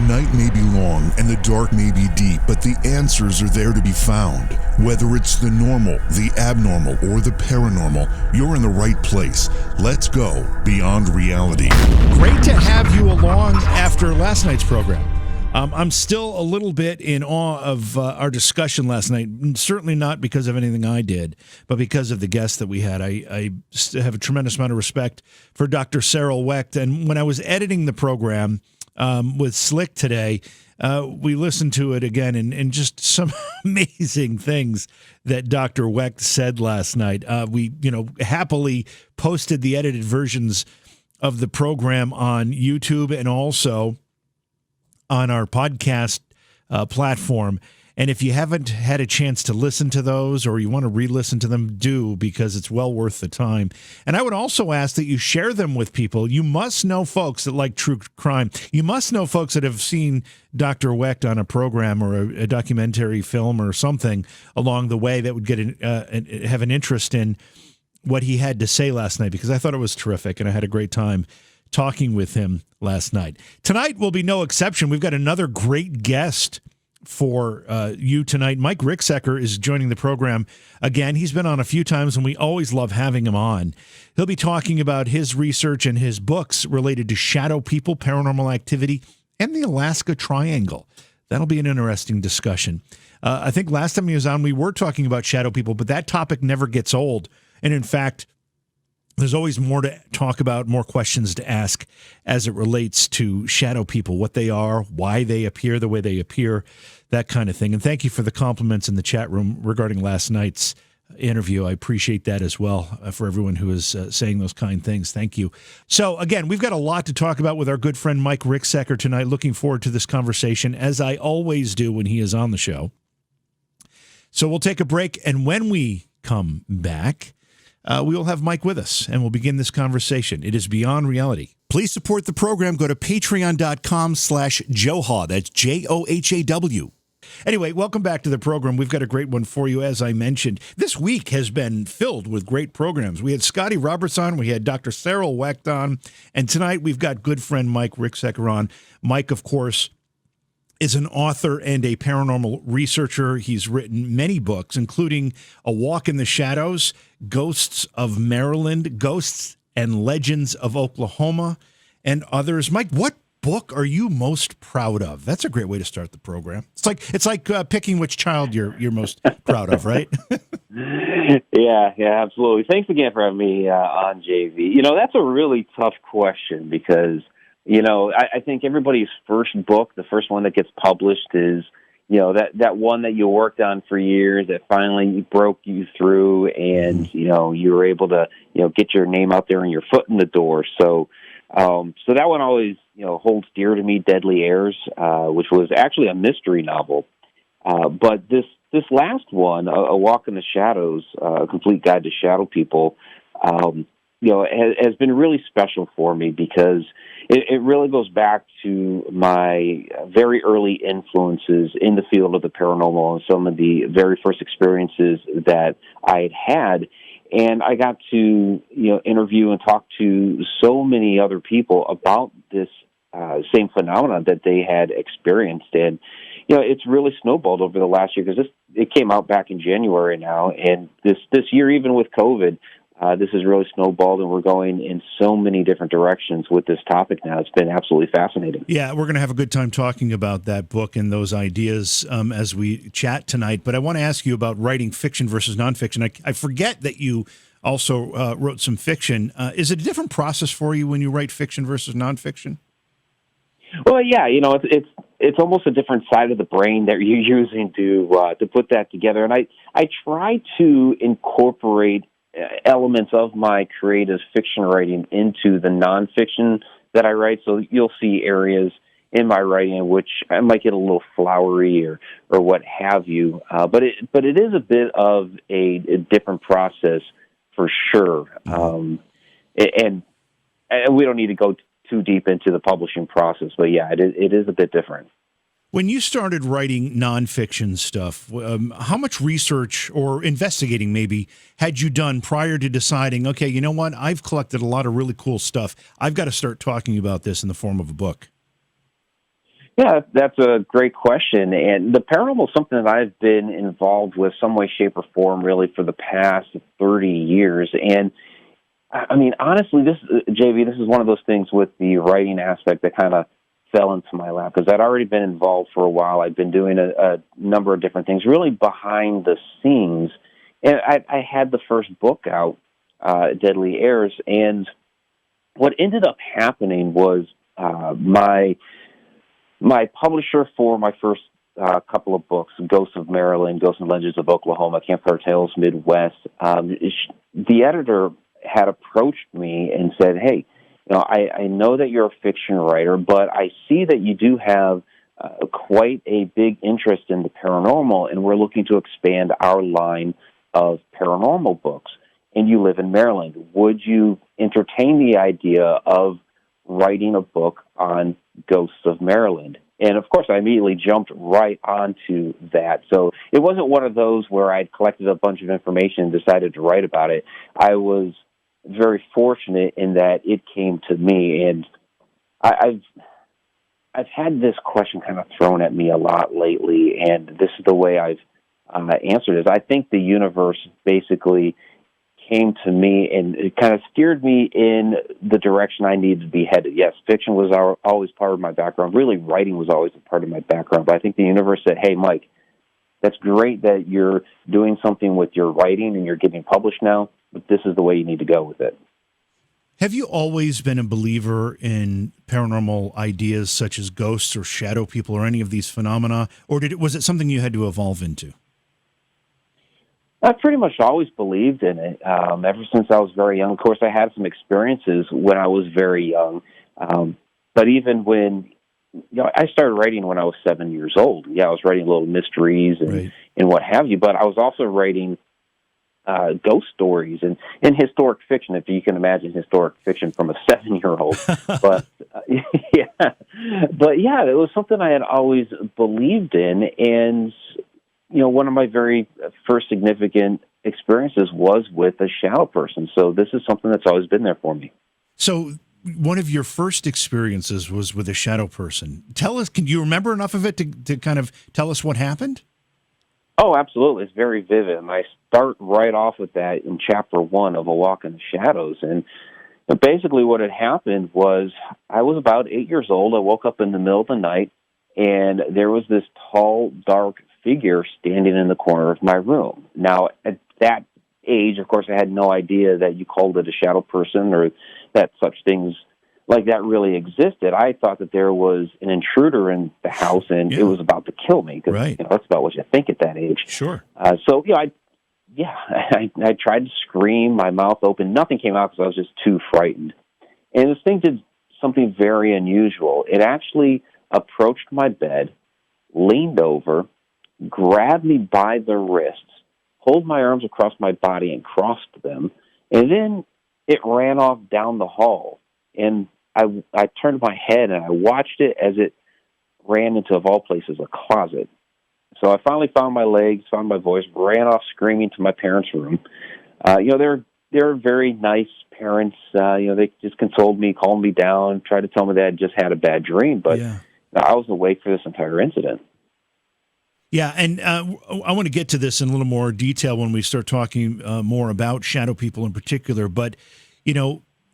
night may be long and the dark may be deep, but the answers are there to be found. Whether it's the normal, the abnormal, or the paranormal, you're in the right place. Let's go beyond reality. Great to have you along after last night's program. I'm still a little bit in awe of our discussion last night, certainly not because of anything I did, but because of the guests that we had. I have a tremendous amount of respect for Dr. Cyril Wecht, and when I was editing the program with Slick today, we listened to it again, and just some amazing things that Dr. Wecht said last night. We, happily posted the edited versions of the program on YouTube and also on our podcast platform. And if you haven't had a chance to listen to those or you want to re-listen to them, do, because it's well worth the time. And I would also ask that you share them with people. You must know folks that like true crime. You must know folks that have seen Dr. Wecht on a program or a documentary film or something along the way that would get have an interest in what he had to say last night, because I thought it was terrific and I had a great time talking with him last night. Tonight will be no exception. We've got another great guest for you tonight. Mike Ricksecker is joining the program again. He's been on a few times, and we always love having him on. He'll be talking about his research and his books related to shadow people, paranormal activity, and the Alaska Triangle. That'll be an interesting discussion. I think last time he was on, we were talking about shadow people, but that topic never gets old. And in fact, there's always more to talk about, more questions to ask as it relates to shadow people, what they are, why they appear the way they appear, that kind of thing. And thank you for the compliments in the chat room regarding last night's interview. I appreciate that as well for everyone who is saying those kind things. Thank you. So again, we've got a lot to talk about with our good friend Mike Ricksecker tonight. Looking forward to this conversation, as I always do when he is on the show. So we'll take a break, and when we come back, we will have Mike with us, and we'll begin this conversation. It is Beyond Reality. Please support the program. Go to patreon.com/Johaw. That's JOHAW. Anyway, welcome back to the program. We've got a great one for you, as I mentioned. This week has been filled with great programs. We had Scotty Roberts on, we had Dr. Cyril Wecht on, and tonight we've got good friend Mike Ricksecker on. Mike, of course, is an author and a paranormal researcher. He's written many books, including A Walk in the Shadows, Ghosts of Maryland, Ghosts and Legends of Oklahoma, and others. Mike, what book are you most proud of? That's a great way to start the program. It's like picking which child you're most proud of, right? Yeah, absolutely. Thanks again for having me on, JV. That's a really tough question because I think everybody's first book, the first one that gets published is, that one that you worked on for years that finally broke you through and, you were able to, get your name out there and your foot in the door. So that one always, holds dear to me, Deadly Airs, which was actually a mystery novel. But this last one, A Walk in the Shadows, A Complete Guide to Shadow People, has been really special for me because it really goes back to my very early influences in the field of the paranormal and some of the very first experiences that I had. And I got to, interview and talk to so many other people about this same phenomenon that they had experienced. And, it's really snowballed over the last year because it came out back in January now. And this year, even with COVID, this has really snowballed, and we're going in so many different directions with this topic now. It's been absolutely fascinating. Yeah, we're going to have a good time talking about that book and those ideas as we chat tonight. But I want to ask you about writing fiction versus nonfiction. I forget that you also wrote some fiction. Is it a different process for you when you write fiction versus nonfiction? Well, yeah, it's almost a different side of the brain that you're using to put that together. And I try to incorporate elements of my creative fiction writing into the nonfiction that I write. So you'll see areas in my writing in which I might get a little flowery or what have you. But it is a bit of a different process for sure. And we don't need to go too deep into the publishing process, but yeah, it is a bit different. When you started writing nonfiction stuff, how much research or investigating maybe had you done prior to deciding, okay, you know what, I've collected a lot of really cool stuff. I've got to start talking about this in the form of a book? Yeah, that's a great question. And the paranormal is something that I've been involved with some way, shape, or form really for the past 30 years. And I mean, honestly, JV, this is one of those things with the writing aspect that kind of fell into my lap because I'd already been involved for a while. I'd been doing a number of different things, really behind the scenes. And I had the first book out, Deadly Airs, and what ended up happening was my publisher for my first couple of books, Ghosts of Maryland, Ghosts and Legends of Oklahoma, Campfire Tales Midwest, the editor had approached me and said, hey, I know that you're a fiction writer, but I see that you do have quite a big interest in the paranormal, and we're looking to expand our line of paranormal books. And you live in Maryland. Would you entertain the idea of writing a book on Ghosts of Maryland? And, of course, I immediately jumped right onto that. So it wasn't one of those where I'd collected a bunch of information and decided to write about it. I was very fortunate in that it came to me. And I've had this question kind of thrown at me a lot lately, and this is the way I've answered it. I think the universe basically came to me and it kind of steered me in the direction I needed to be headed. Yes, fiction was always part of my background. Really, writing was always a part of my background. But I think the universe said, hey, Mike, that's great that you're doing something with your writing and you're getting published now, but this is the way you need to go with it. Have you always been a believer in paranormal ideas such as ghosts or shadow people or any of these phenomena, or was it something you had to evolve into? I pretty much always believed in it, ever since I was very young. Of course, I had some experiences when I was very young, but even when I started writing when I was 7 years old. Yeah, I was writing little mysteries and what have you, but I was also writing ghost stories and historic fiction, if you can imagine historic fiction from a 7-year-old. But yeah, it was something I had always believed in, and one of my very first significant experiences was with a shadow person. So this is something that's always been there for me. So one of your first experiences was with a shadow person. Tell us, can you remember enough of it to kind of tell us what happened? Oh, absolutely. It's very vivid. And I start right off with that in chapter 1 of A Walk in the Shadows. And basically what had happened was I was about 8 years old. I woke up in the middle of the night, and there was this tall, dark figure standing in the corner of my room. Now, at that age, of course, I had no idea that you called it a shadow person or that such things like that really existed. I thought that there was an intruder in the house and it was about to kill me. Because that's about what you think at that age. Sure. I tried to scream, my mouth open. Nothing came out because I was just too frightened. And this thing did something very unusual. It actually approached my bed, leaned over, grabbed me by the wrists, pulled my arms across my body and crossed them, and then it ran off down the hall. And I turned my head and I watched it as it ran into, of all places, a closet. So I finally found my legs, found my voice, ran off screaming to my parents' room. They're very nice parents. They just consoled me, calmed me down, tried to tell me that I just had a bad dream. But I was awake for this entire incident. Yeah, and I want to get to this in a little more detail when we start talking more about shadow people in particular. But,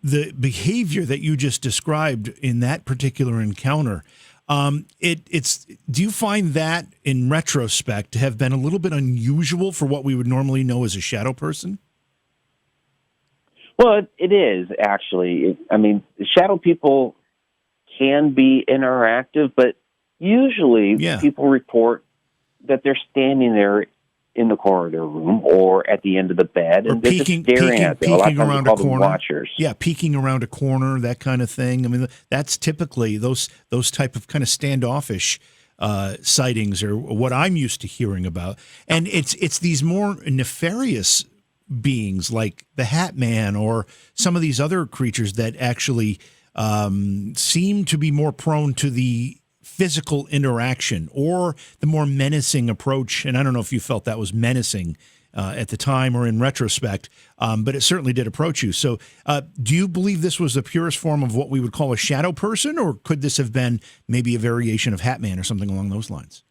the behavior that you just described in that particular encounter, do you find that in retrospect to have been a little bit unusual for what we would normally know as a shadow person? Well, it is, actually. Shadow people can be interactive, but usually people report that they're standing there in the corner of their room or at the end of the bed, and they're just staring at them. A lot of times we call them watchers. Yeah, peeking around a corner, that kind of thing. That's typically those type of kind of standoffish sightings are what I'm used to hearing about. And it's these more nefarious beings like the Hat Man or some of these other creatures that actually seem to be more prone to the physical interaction or the more menacing approach. And I don't know if you felt that was menacing at the time or in retrospect, but it certainly did approach you. So do you believe this was the purest form of what we would call a shadow person, or could this have been maybe a variation of Hatman or something along those lines?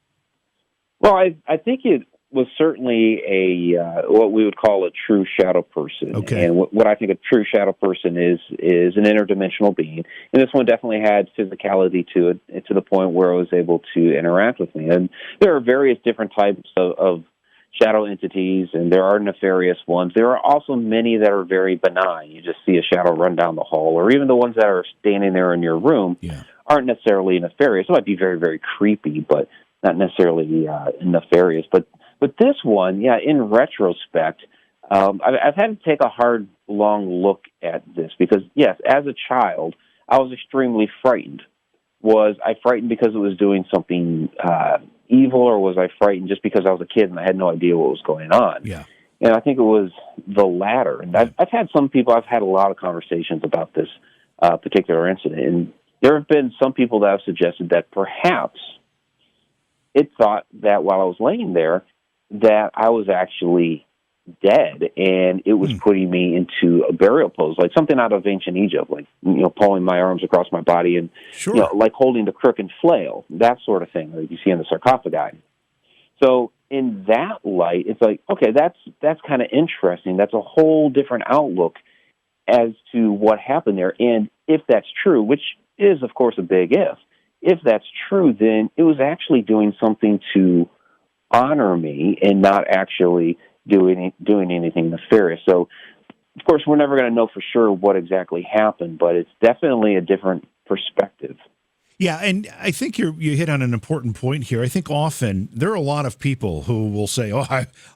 Well, I think it was certainly a what we would call a true shadow person. Okay. And what I think a true shadow person is an interdimensional being. And this one definitely had physicality to it, to the point where it was able to interact with me. And there are various different types of shadow entities, and there are nefarious ones. There are also many that are very benign. You just see a shadow run down the hall, or even the ones that are standing there in your room aren't necessarily nefarious. It might be very, very creepy, but not necessarily nefarious. But this one, in retrospect, I've had to take a hard, long look at this because, yes, as a child, I was extremely frightened. Was I frightened because it was doing something evil, or was I frightened just because I was a kid and I had no idea what was going on? Yeah. And I think it was the latter. And I've had a lot of conversations about this particular incident, and there have been some people that have suggested that perhaps it thought that while I was laying there that I was actually dead, and it was putting me into a burial pose, like something out of ancient Egypt, like, pulling my arms across my body and, like holding the crook and flail, that sort of thing that you see in the sarcophagi. So in that light, it's like, okay, that's kind of interesting. That's a whole different outlook as to what happened there. And if that's true, which is, of course, a big if that's true, then it was actually doing something to honor me and not actually doing anything nefarious. So, of course, we're never going to know for sure what exactly happened, but it's definitely a different perspective. Yeah, and I think you hit on an important point here. I think often there are a lot of people who will say, "Oh,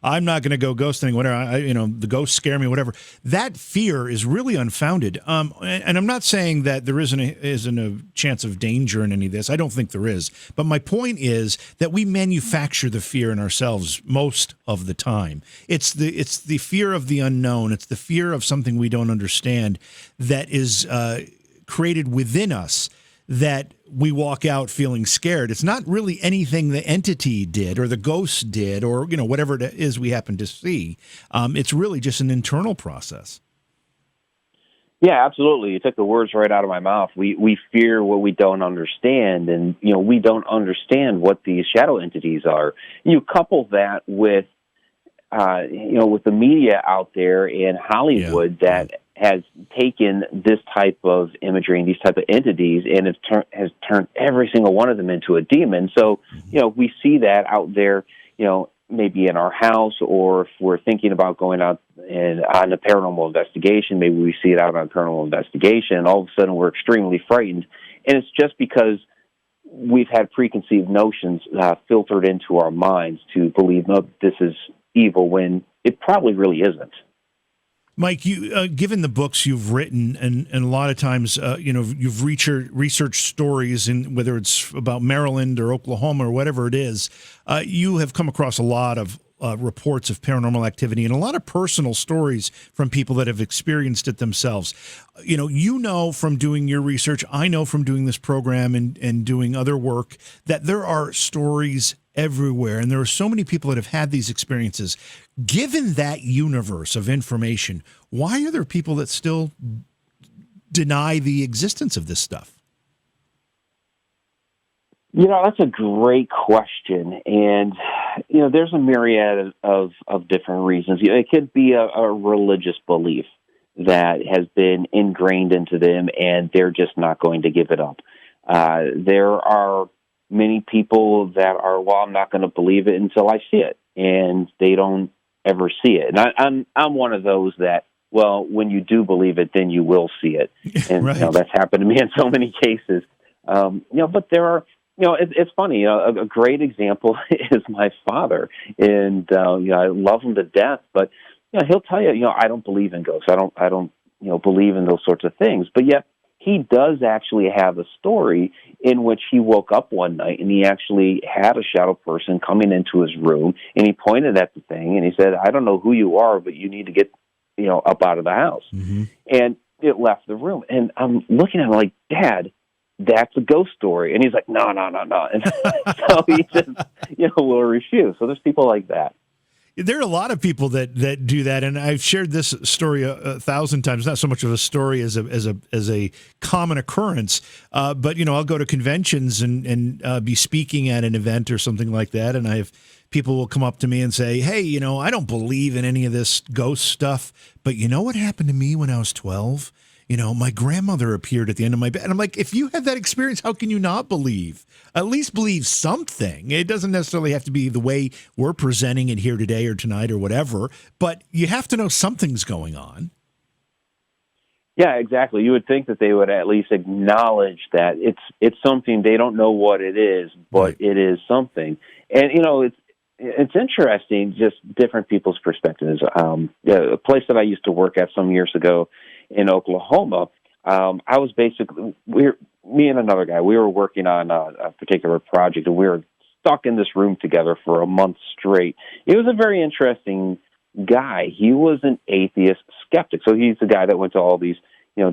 I'm not going to go ghosting, whatever. The ghosts scare me, whatever." That fear is really unfounded. And I'm not saying that there isn't a chance of danger in any of this. I don't think there is. But my point is that we manufacture the fear in ourselves most of the time. It's the fear of the unknown. It's the fear of something we don't understand that is created within us, that we walk out feeling scared. It's not really anything the entity did or the ghost did or, whatever it is we happen to see. It's really just an internal process. Yeah, absolutely. You took the words right out of my mouth. We fear what we don't understand, and, we don't understand what these shadow entities are. You couple that with, with the media out there in Hollywood that has taken this type of imagery and these type of entities and has turned every single one of them into a demon. So, we see that out there, maybe in our house, or if we're thinking about going out on a paranormal investigation, maybe we see it out on a paranormal investigation, and all of a sudden we're extremely frightened. And it's just because we've had preconceived notions filtered into our minds to believe, no, this is evil, when it probably really isn't. Mike, you given the books you've written, and a lot of times, you've researched stories, and whether it's about Maryland or Oklahoma or whatever it is, you have come across a lot of reports of paranormal activity and a lot of personal stories from people that have experienced it themselves. From doing your research, I know from doing this program and doing other work, that there are stories everywhere, and there are so many people that have had these experiences. Given that universe of information, why are there people that still deny the existence of this stuff? That's a great question. And, there's a myriad of different reasons. It could be a religious belief that has been ingrained into them, and they're just not going to give it up. There are many people that are, well, I'm not going to believe it until I see it, and they don't ever see it. And I'm one of those that, well, when you do believe it, then you will see it. And right. That's happened to me in so many cases. But there are, it's funny. A great example is my father, and I love him to death. But he'll tell you, I don't believe in ghosts. I don't believe in those sorts of things. But yet, he does actually have a story in which he woke up one night and he actually had a shadow person coming into his room, and he pointed at the thing and he said, "I don't know who you are, but you need to get, up out of the house." Mm-hmm. And it left the room. And I'm looking at him like, "Dad, that's a ghost story." And he's like, no. And so he just, will refuse. So there's people like that. There are a lot of people that do that, and I've shared this story a thousand times. Not so much of a story as a common occurrence, but I'll go to conventions and be speaking at an event or something like that, and I have people will come up to me and say, "Hey, I don't believe in any of this ghost stuff, but you know what happened to me when I was 12? My grandmother appeared at the end of my bed." And I'm like, if you had that experience, how can you not believe? At least believe something. It doesn't necessarily have to be the way we're presenting it here today or tonight or whatever, but you have to know something's going on. Yeah, exactly. You would think that they would at least acknowledge that it's something. They don't know what it is, but Right. It is something. And it's interesting, just different people's perspectives. A place that I used to work at some years ago in Oklahoma, I was basically me and another guy. We were working on a particular project, and we were stuck in this room together for a month straight. It was a very interesting guy. He was an atheist skeptic, so he's the guy that went to all these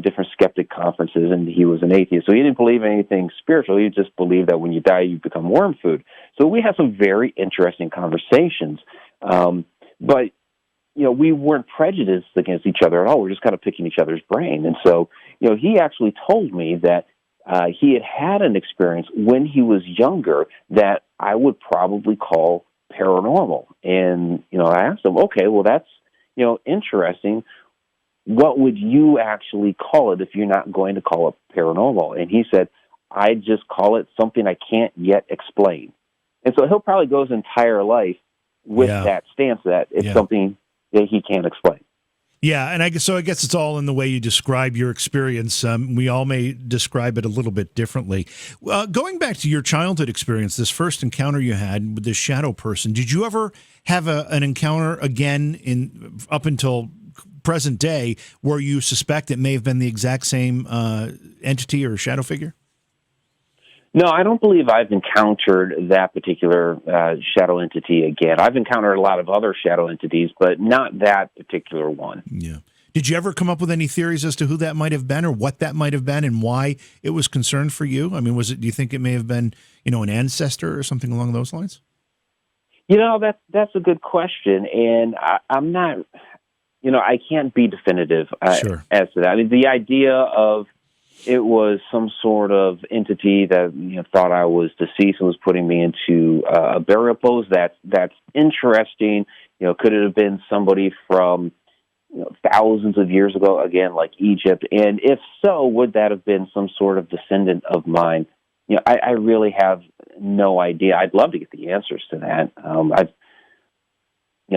different skeptic conferences, and he was an atheist. So he didn't believe in anything spiritual. He just believed that when you die, you become worm food. So we had some very interesting conversations, but we weren't prejudiced against each other at all. We're just kind of picking each other's brain. And so, he actually told me that he had an experience when he was younger that I would probably call paranormal. And, I asked him, okay, well, that's, interesting. What would you actually call it if you're not going to call it paranormal? And he said, I just call it something I can't yet explain. And so he'll probably go his entire life with that stance that it's something that he can't explain. Yeah, and I guess it's all in the way you describe your experience. We all may describe it a little bit differently. Going back to your childhood experience, this first encounter you had with this shadow person, did you ever have an encounter again up until present day where you suspect it may have been the exact same entity or shadow figure? No, I don't believe I've encountered that particular shadow entity again. I've encountered a lot of other shadow entities, but not that particular one. Yeah. Did you ever come up with any theories as to who that might have been or what that might have been and why it was concerned for you? I mean, do you think it may have been, an ancestor or something along those lines? That's a good question. And I'm not, I can't be definitive as to that. I mean, the idea of it was some sort of entity that thought I was deceased and was putting me into a burial pose. That's interesting. Could it have been somebody from thousands of years ago, again, like Egypt? And if so, would that have been some sort of descendant of mine? I really have no idea. I'd love to get the answers to that.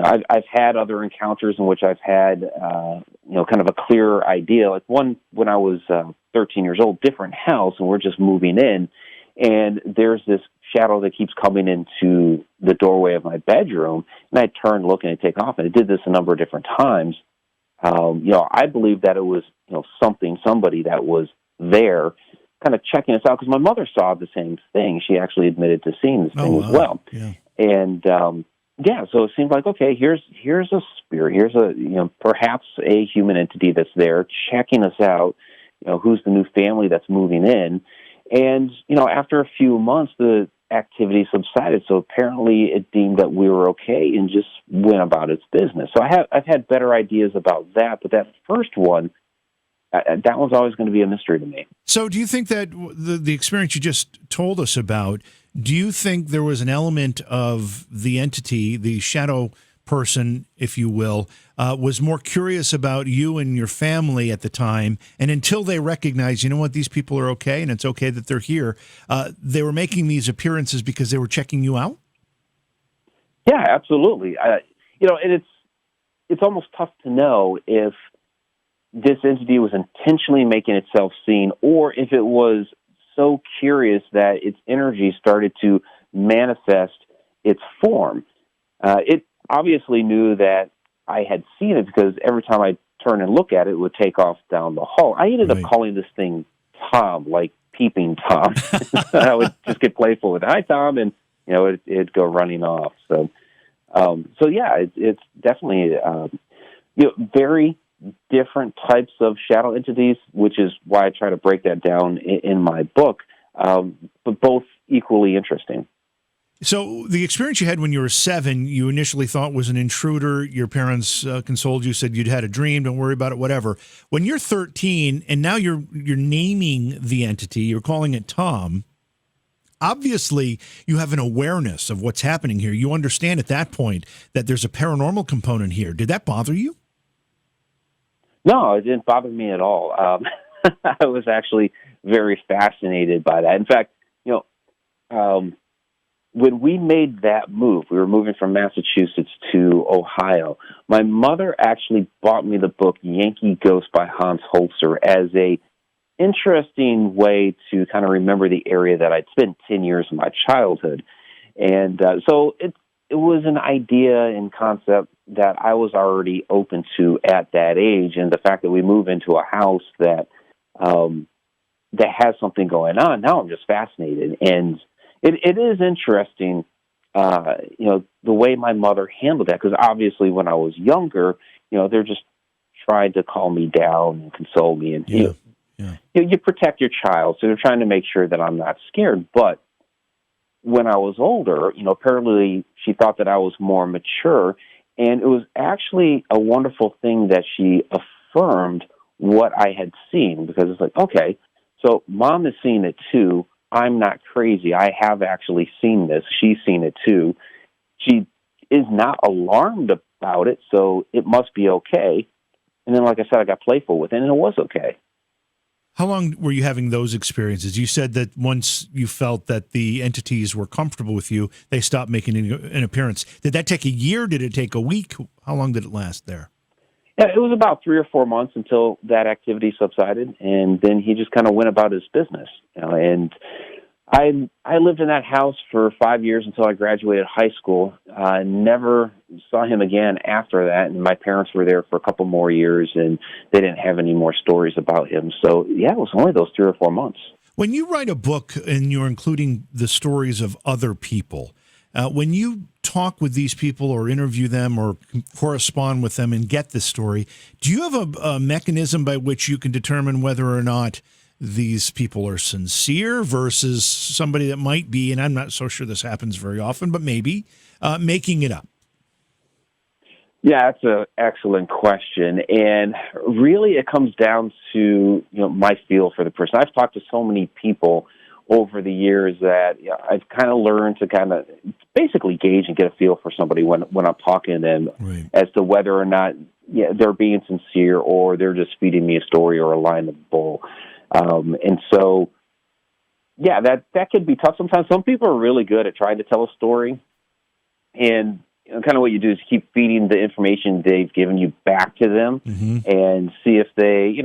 I've had other encounters in which I've had, kind of a clear idea. Like one when I was 13 years old, different house, and we're just moving in, and there's this shadow that keeps coming into the doorway of my bedroom, and I turn, look, and I take off, and it did this a number of different times. I believe that it was, somebody that was there kind of checking us out, because my mother saw the same thing. She actually admitted to seeing this thing as well. Yeah. And, so it seemed like, okay, here's a spirit, here's perhaps a human entity that's there checking us out, who's the new family that's moving in. And, after a few months, the activity subsided. So apparently it deemed that we were okay and just went about its business. So I've had better ideas about that, but that first one, that one's always going to be a mystery to me. So do you think that the experience you just told us about, do you think there was an element of the entity, the shadow person, if you will, was more curious about you and your family at the time, and until they recognized, these people are okay and it's okay that they're here, they were making these appearances because they were checking you out? Yeah, absolutely. And it's almost tough to know if this entity was intentionally making itself seen, or if it was so curious that its energy started to manifest its form. It obviously knew that I had seen it, because every time I turn and look at it, it would take off down the hall. I ended up calling this thing Tom, like Peeping Tom. I would just get playful with, "Hi, Tom," and it'd go running off. So yeah, it's definitely very different types of shadow entities, which is why I try to break that down in my book, but both equally interesting. So the experience you had when you were 7, you initially thought was an intruder. Your parents consoled you, said you'd had a dream, don't worry about it, whatever. When you're 13 and now you're naming the entity, you're calling it Tom, obviously you have an awareness of what's happening here. You understand at that point that there's a paranormal component here. Did that bother you? No, it didn't bother me at all. I was actually very fascinated by that. In fact, when we made that move, we were moving from Massachusetts to Ohio. My mother actually bought me the book Yankee Ghost by Hans Holzer as a interesting way to kind of remember the area that I'd spent 10 years of my childhood. And so it was an idea and concept that I was already open to at that age. And the fact that we move into a house that has something going on, now I'm just fascinated. And it is interesting, the way my mother handled that, because obviously when I was younger, they're just trying to calm me down and console me. And you protect your child, so they're trying to make sure that I'm not scared. But when I was older, apparently she thought that I was more mature, and it was actually a wonderful thing that she affirmed what I had seen, because it's like, okay, so Mom has seen it too. I'm not crazy. I have actually seen this. She's seen it too. She is not alarmed about it, so it must be okay. And then, like I said, I got playful with it, and it was okay. How long were you having those experiences? You said that once you felt that the entities were comfortable with you, they stopped making an appearance. Did that take a year? Did it take a week? How long did it last there? Yeah, it was about 3 or 4 months until that activity subsided, and then he just kind of went about his business. And I lived in that house for 5 years until I graduated high school. I never saw him again after that, and my parents were there for a couple more years, and they didn't have any more stories about him. So, yeah, it was only those 3 or 4 months. When you write a book and you're including the stories of other people, when you talk with these people or interview them or correspond with them and get the story, do you have a mechanism by which you can determine whether or not these people are sincere versus somebody that might be, and I'm not so sure this happens very often, but maybe making it up? Yeah, that's an excellent question. And really it comes down to, my feel for the person. I've talked to so many people over the years that I've kind of learned to kind of basically gauge and get a feel for somebody when I'm talking to them, right, as to whether or not they're being sincere or they're just feeding me a story or a line of bull. And so, that could be tough sometimes. Some people are really good at trying to tell a story, and kind of what you do is keep feeding the information they've given you back to them, and see if they,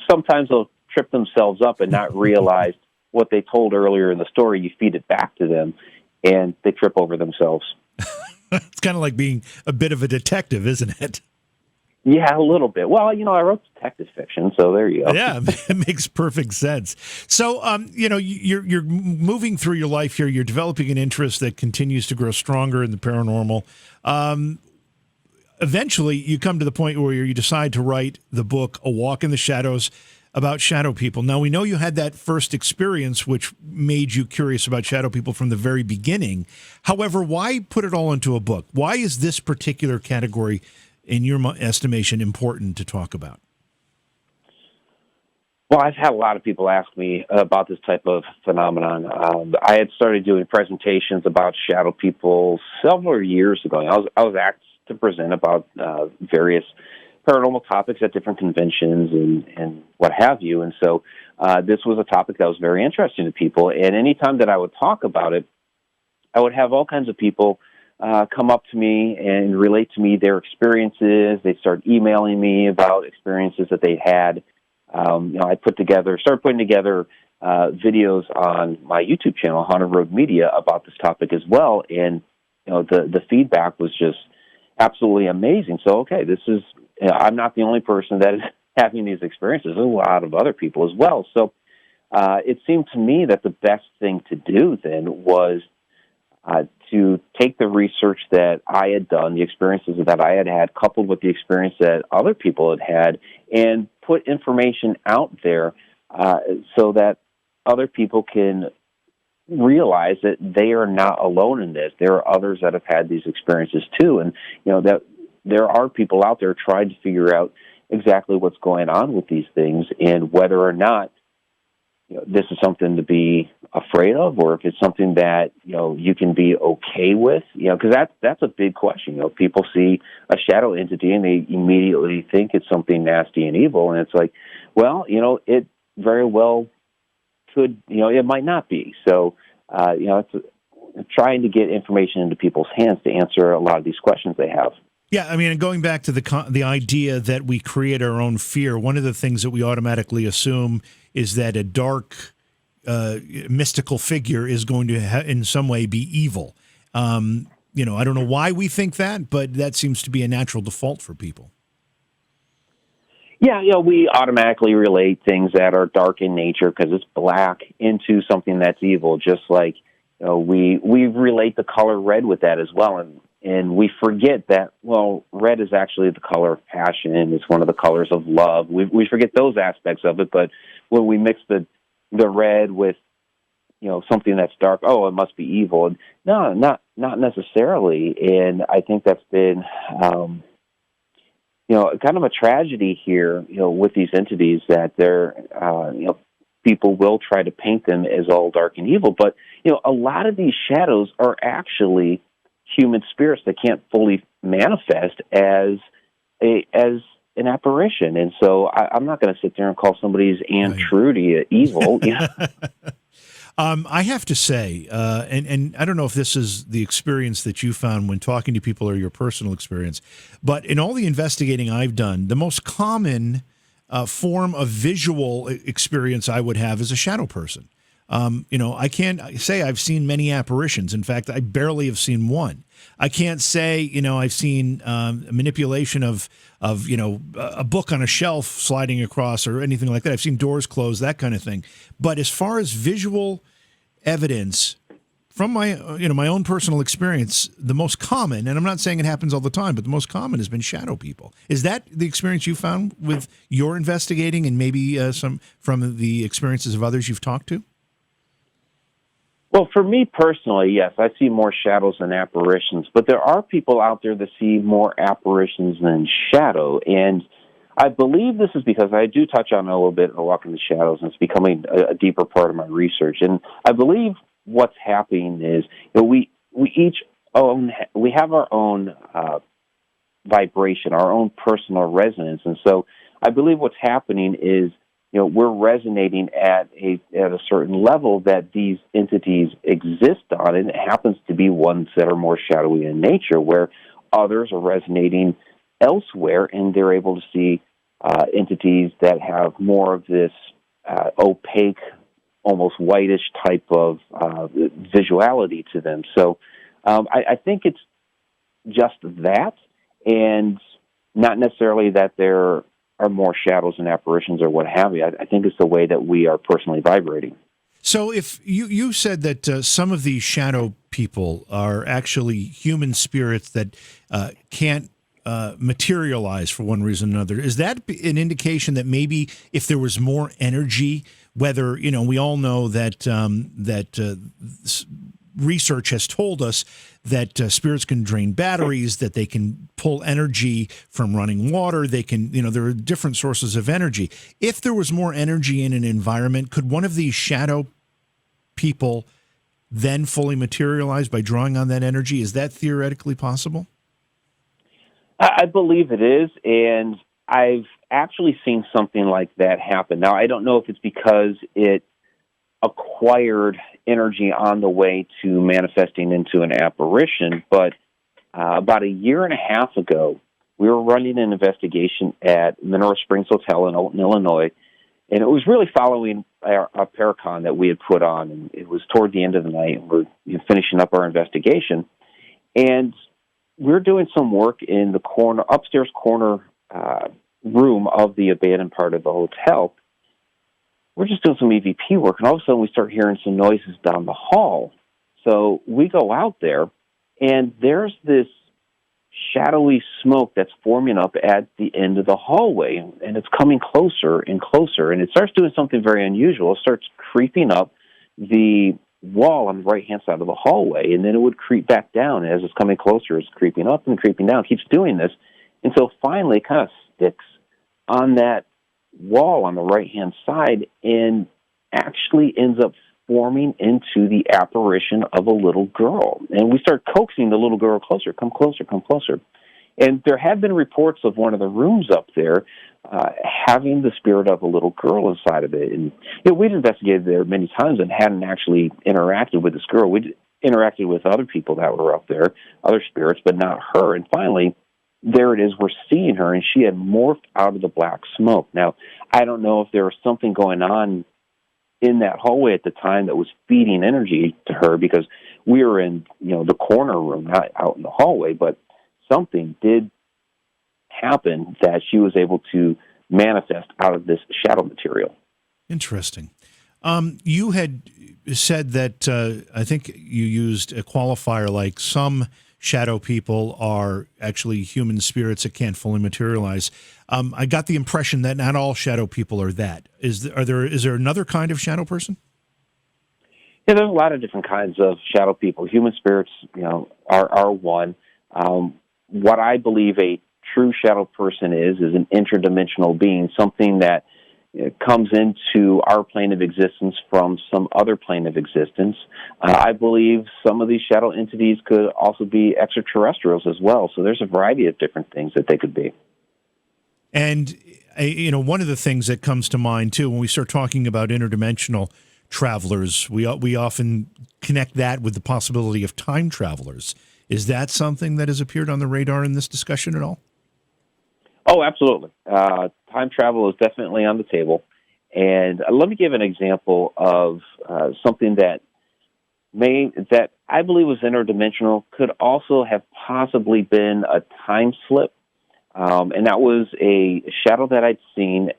sometimes they'll trip themselves up and not realize what they told earlier in the story. You feed it back to them, and they trip over themselves. It's kind of like being a bit of a detective, isn't it? Yeah, a little bit. Well, I wrote detective fiction, so there you go. Yeah, it makes perfect sense. So, you're moving through your life here. You're developing an interest that continues to grow stronger in the paranormal. Eventually, you come to the point where you decide to write the book, A Walk in the Shadows, about shadow people. Now, we know you had that first experience, which made you curious about shadow people from the very beginning. However, why put it all into a book? Why is this particular category, in your estimation, important to talk about? Well, I've had a lot of people ask me about this type of phenomenon. I had started doing presentations about shadow people several years ago. I was asked to present about various paranormal topics at different conventions and what have you. And so this was a topic that was very interesting to people. And anytime that I would talk about it, I would have all kinds of people come up to me and relate to me their experiences. They'd start emailing me about experiences that they had. I started putting together videos on my YouTube channel, Haunted Road Media, about this topic as well. And, the feedback was just absolutely amazing. So, okay, I'm not the only person that is having these experiences. There's a lot of other people as well. So it seemed to me that the best thing to do then was to take the research that I had done, the experiences that I had had, coupled with the experience that other people had had, and put information out there so that other people can realize that they are not alone in this. There are others that have had these experiences too, and that there are people out there trying to figure out exactly what's going on with these things and whether or not this is something to be afraid of, or if it's something that you can be okay with. Because that's a big question. People see a shadow entity and they immediately think it's something nasty and evil, and it's like, well, it very well could. It might not be. So, it's trying to get information into people's hands to answer a lot of these questions they have. Yeah, I mean, going back to the idea that we create our own fear, one of the things that we automatically assume is that a dark, mystical figure is going to, in some way, be evil. I don't know why we think that, but that seems to be a natural default for people. Yeah, we automatically relate things that are dark in nature because it's black into something that's evil. Just like we relate the color red with that as well, and we forget that, well, red is actually the color of passion. It's one of the colors of love. We forget those aspects of it, but when we mix the red with, something that's dark, oh, it must be evil. No, not necessarily. And I think that's been, kind of a tragedy here, with these entities that they're, people will try to paint them as all dark and evil. But, a lot of these shadows are actually human spirits that can't fully manifest as an apparition. And so I'm not going to sit there and call somebody's Aunt Trudy evil. I have to say, and I don't know if this is the experience that you found when talking to people or your personal experience, but in all the investigating I've done, the most common form of visual experience I would have is a shadow person. I can't say I've seen many apparitions. In fact, I barely have seen one. I can't say, I've seen manipulation of a book on a shelf sliding across or anything like that. I've seen doors closed, that kind of thing. But as far as visual evidence from my own personal experience, the most common, and I'm not saying it happens all the time, but the most common has been shadow people. Is that the experience you found with your investigating and maybe some from the experiences of others you've talked to? Well, for me personally, yes, I see more shadows than apparitions, but there are people out there that see more apparitions than shadow, and I believe this is because I do touch on it a little bit in Walk in the Shadows, and it's becoming a deeper part of my research. And I believe what's happening is we have our own vibration, our own personal resonance, and so I believe what's happening is we're resonating at a certain level that these entities exist on, and it happens to be ones that are more shadowy in nature, where others are resonating elsewhere, and they're able to see entities that have more of this opaque, almost whitish type of visuality to them. So I think it's just that, and not necessarily that there are more shadows and apparitions or what have you. I think it's the way that we are personally vibrating. So if you said that some of these shadow people are actually human spirits that can't materialize for one reason or another, is that an indication that maybe if there was more energy, whether, we all know that research has told us that spirits can drain batteries, that they can pull energy from running water. They can, there are different sources of energy. If there was more energy in an environment, could one of these shadow people then fully materialize by drawing on that energy? Is that theoretically possible? I believe it is, and I've actually seen something like that happen. Now, I don't know if it's because it acquired energy on the way to manifesting into an apparition, but about a year and a half ago, we were running an investigation at Mineral Springs Hotel in Alton, Illinois, and it was really following our Paracon that we had put on, and it was toward the end of the night, and we're finishing up our investigation, and we're doing some work in the upstairs corner room of the abandoned part of the hotel. We're just doing some EVP work, and all of a sudden we start hearing some noises down the hall. So we go out there, and there's this shadowy smoke that's forming up at the end of the hallway, and it's coming closer and closer, and it starts doing something very unusual. It starts creeping up the wall on the right-hand side of the hallway, and then it would creep back down. And as it's coming closer, it's creeping up and creeping down. It keeps doing this until finally it kind of sticks on that wall on the right-hand side and actually ends up forming into the apparition of a little girl. And we start coaxing the little girl closer, come closer, come closer. And there have been reports of one of the rooms up there having the spirit of a little girl inside of it. And we'd investigated there many times and hadn't actually interacted with this girl. We'd interacted with other people that were up there, other spirits, but not her. And finally, there it is, we're seeing her, and she had morphed out of the black smoke. Now, I don't know if there was something going on in that hallway at the time that was feeding energy to her, because we were in, the corner room, not out in the hallway, but something did happen that she was able to manifest out of this shadow material. Interesting. You had said that I think you used a qualifier like some shadow people are actually human spirits that can't fully materialize. I got the impression that not all shadow people are that. Is there another kind of shadow person? Yeah, there's a lot of different kinds of shadow people. Human spirits, are one. What I believe a true shadow person is an interdimensional being, something that comes into our plane of existence from some other plane of existence. I believe some of these shadow entities could also be extraterrestrials as well. So there's a variety of different things that they could be. And, one of the things that comes to mind, too, when we start talking about interdimensional travelers, we often connect that with the possibility of time travelers. Is that something that has appeared on the radar in this discussion at all? Oh, absolutely. Time travel is definitely on the table. And let me give an example of something that I believe was interdimensional, could also have possibly been a time slip. And that was a shadow that I'd seen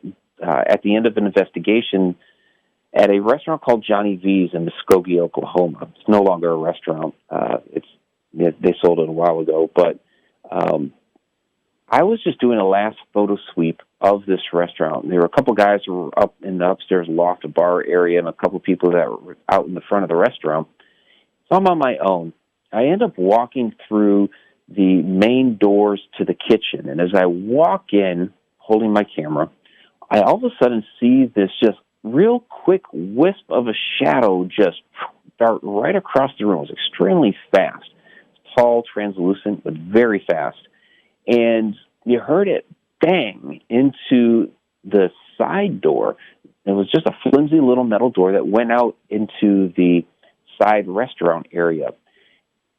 at the end of an investigation at a restaurant called Johnny V's in Muskogee, Oklahoma. It's no longer a restaurant. They sold it a while ago. But I was just doing a last photo sweep of this restaurant. There were a couple guys who were up in the upstairs loft bar area and a couple people that were out in the front of the restaurant. So I'm on my own. I end up walking through the main doors to the kitchen. And as I walk in, holding my camera, I all of a sudden see this just real quick wisp of a shadow just dart right across the room. It was extremely fast. Tall, translucent, but very fast. And you heard it bang into the side door. It was just a flimsy little metal door that went out into the side restaurant area.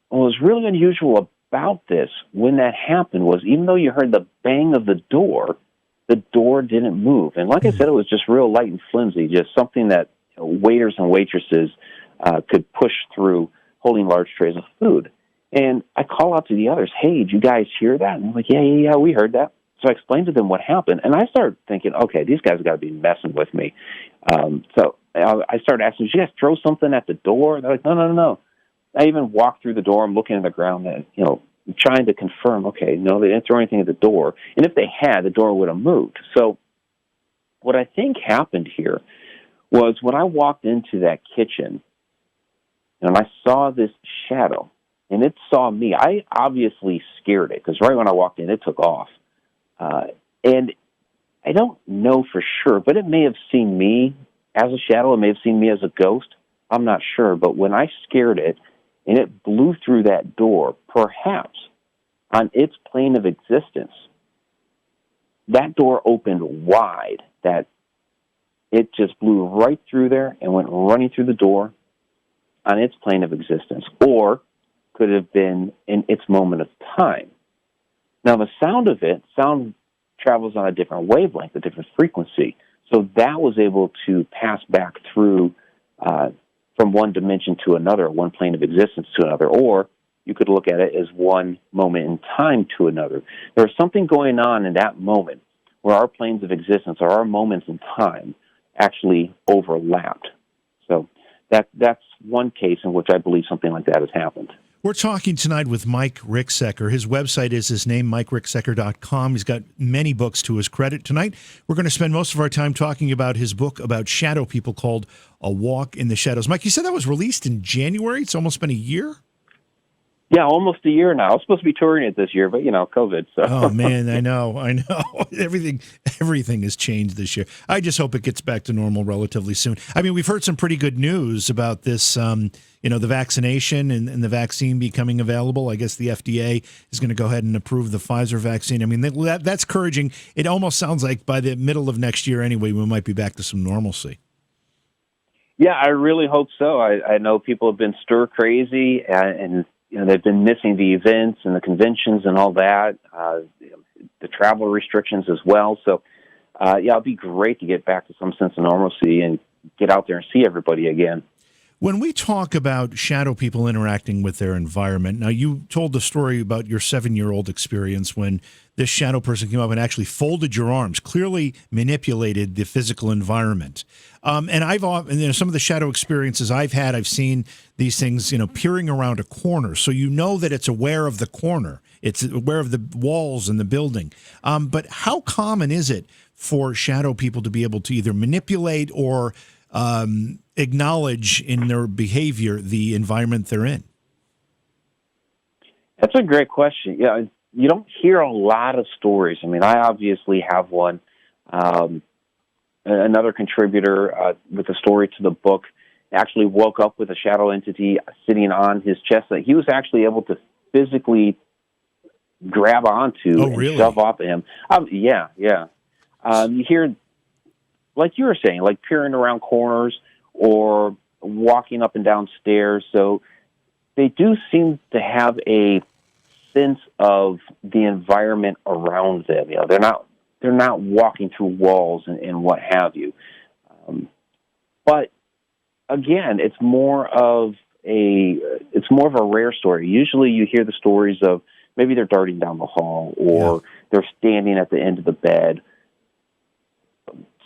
What was really unusual about this when that happened was, even though you heard the bang of the door didn't move. And like I said, it was just real light and flimsy, just something that waiters and waitresses could push through holding large trays of food. And I call out to the others, hey, did you guys hear that? And they're like, yeah, we heard that. So I explained to them what happened, and I started thinking, okay, these guys got to be messing with me. So I started asking, did you guys throw something at the door? They're like, no. I even walked through the door. I'm looking at the ground, and, trying to confirm, okay, no, they didn't throw anything at the door. And if they had, the door would have moved. So what I think happened here was when I walked into that kitchen and I saw this shadow, and it saw me, I obviously scared it, because right when I walked in, it took off. And I don't know for sure, but it may have seen me as a shadow. It may have seen me as a ghost. I'm not sure. But when I scared it, and it blew through that door, perhaps on its plane of existence, that door opened wide, that it just blew right through there and went running through the door on its plane of existence, or could have been in its moment of time. Now, the sound travels on a different wavelength, a different frequency, so that was able to pass back through from one dimension to another, one plane of existence to another, or you could look at it as one moment in time to another. There was something going on in that moment where our planes of existence, or our moments in time, actually overlapped. So that's one case in which I believe something like that has happened. We're talking tonight with Mike Ricksecker. His website is his name, MikeRicksecker.com. He's got many books to his credit. Tonight, we're going to spend most of our time talking about his book about shadow people called A Walk in the Shadows. Mike, you said that was released in January? It's almost been a year? Yeah, almost a year now. I was supposed to be touring it this year, but, COVID. So. Oh, man, I know. Everything has changed this year. I just hope it gets back to normal relatively soon. I mean, we've heard some pretty good news about this, the vaccination and the vaccine becoming available. I guess the FDA is going to go ahead and approve the Pfizer vaccine. I mean, that's encouraging. It almost sounds like by the middle of next year anyway, we might be back to some normalcy. Yeah, I really hope so. I know people have been stir crazy and they've been missing the events and the conventions and all that, the travel restrictions as well. So, it'll be great to get back to some sense of normalcy and get out there and see everybody again. When we talk about shadow people interacting with their environment, now you told the story about your 7-year-old experience when this shadow person came up and actually folded your arms, clearly manipulated the physical environment. And some of the shadow experiences I've seen these things, peering around a corner. So that it's aware of the corner. It's aware of the walls and the building. But how common is it for shadow people to be able to either manipulate or acknowledge in their behavior the environment they're in? That's a great question. Yeah, you don't hear a lot of stories. I mean, I obviously have one. Another contributor with the story to the book actually woke up with a shadow entity sitting on his chest that he was actually able to physically grab onto and shove off at him. Yeah. You hear, like you were saying, like peering around corners or walking up and down stairs. So they do seem to have a sense of the environment around them. They're not walking through walls and what have you. But again, it's more of a rare story. Usually you hear the stories of maybe they're darting down the hall or they're standing at the end of the bed.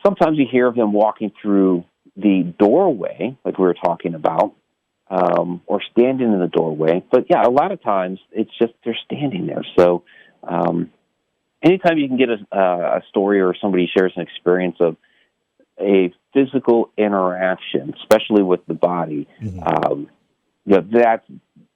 Sometimes you hear of them walking through the doorway, like we were talking about, or standing in the doorway. But yeah, a lot of times it's just they're standing there. So anytime you can get a story or somebody shares an experience of a physical interaction, especially with the body,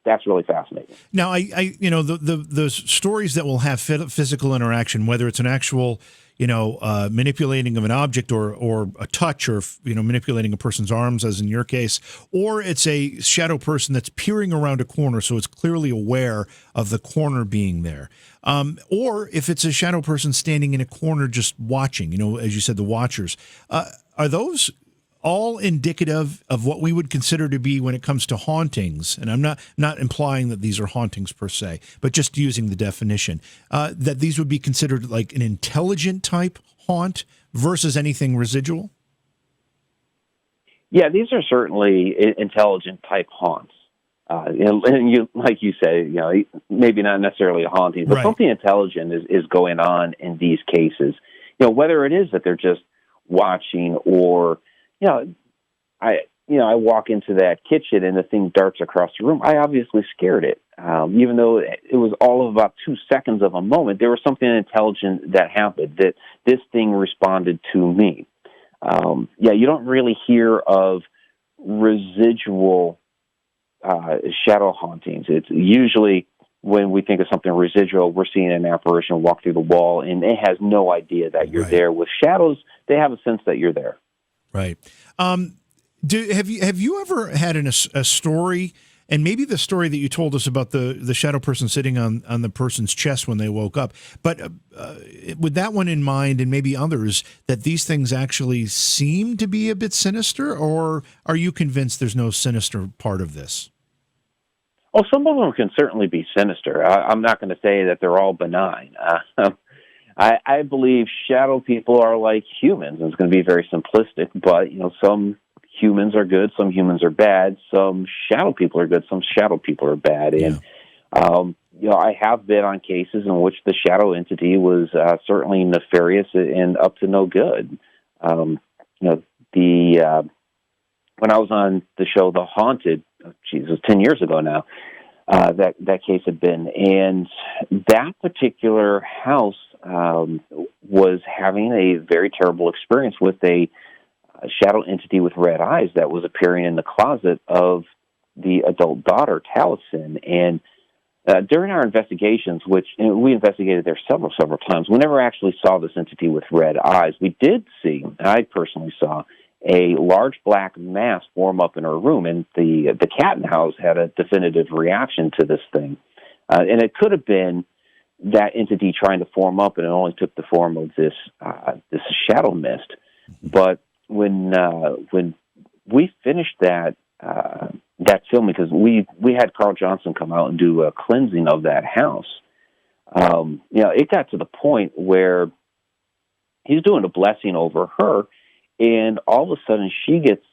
that's really fascinating. Now, the stories that will have physical interaction, whether it's an actual manipulating of an object or a touch or, manipulating a person's arms, as in your case, or it's a shadow person that's peering around a corner, so it's clearly aware of the corner being there. Or if it's a shadow person standing in a corner just watching, as you said, the watchers, are those all indicative of what we would consider to be, when it comes to hauntings, and I'm not implying that these are hauntings per se, but just using the definition, that these would be considered like an intelligent type haunt versus anything residual? Yeah, these are certainly intelligent type haunts. And you, like you say, maybe not necessarily a haunting, but something intelligent is going on in these cases. Whether it is that they're just watching or, I walk into that kitchen and the thing darts across the room. I obviously scared it. Even though it was all of about 2 seconds of a moment, there was something intelligent that happened, that this thing responded to me. You don't really hear of residual shadow hauntings. It's usually, when we think of something residual, we're seeing an apparition walk through the wall, and it has no idea that you're there. With shadows, they have a sense that you're there. Right. Have you ever had a story, and maybe the story that you told us about the shadow person sitting on the person's chest when they woke up, but with that one in mind, and maybe others, that these things actually seem to be a bit sinister, or are you convinced there's no sinister part of this? Oh, some of them can certainly be sinister. I'm not going to say that they're all benign. I believe shadow people are like humans, and it's going to be very simplistic, but, some humans are good, some humans are bad, some shadow people are good, some shadow people are bad. And, I have been on cases in which the shadow entity was certainly nefarious and up to no good. When I was on the show The Haunted, it was 10 years ago now, that case had been. And that particular house was having a very terrible experience with a shadow entity with red eyes that was appearing in the closet of the adult daughter, Taliesin. And during our investigations, which we investigated there several times, we never actually saw this entity with red eyes. We did see, I personally saw, a large black mass form up in her room, and the cat in the house had a definitive reaction to this thing. And it could have been that entity trying to form up, and it only took the form of this shadow mist. But when we finished that film, because we had Carl Johnson come out and do a cleansing of that house, it got to the point where he's doing a blessing over her, and all of a sudden she gets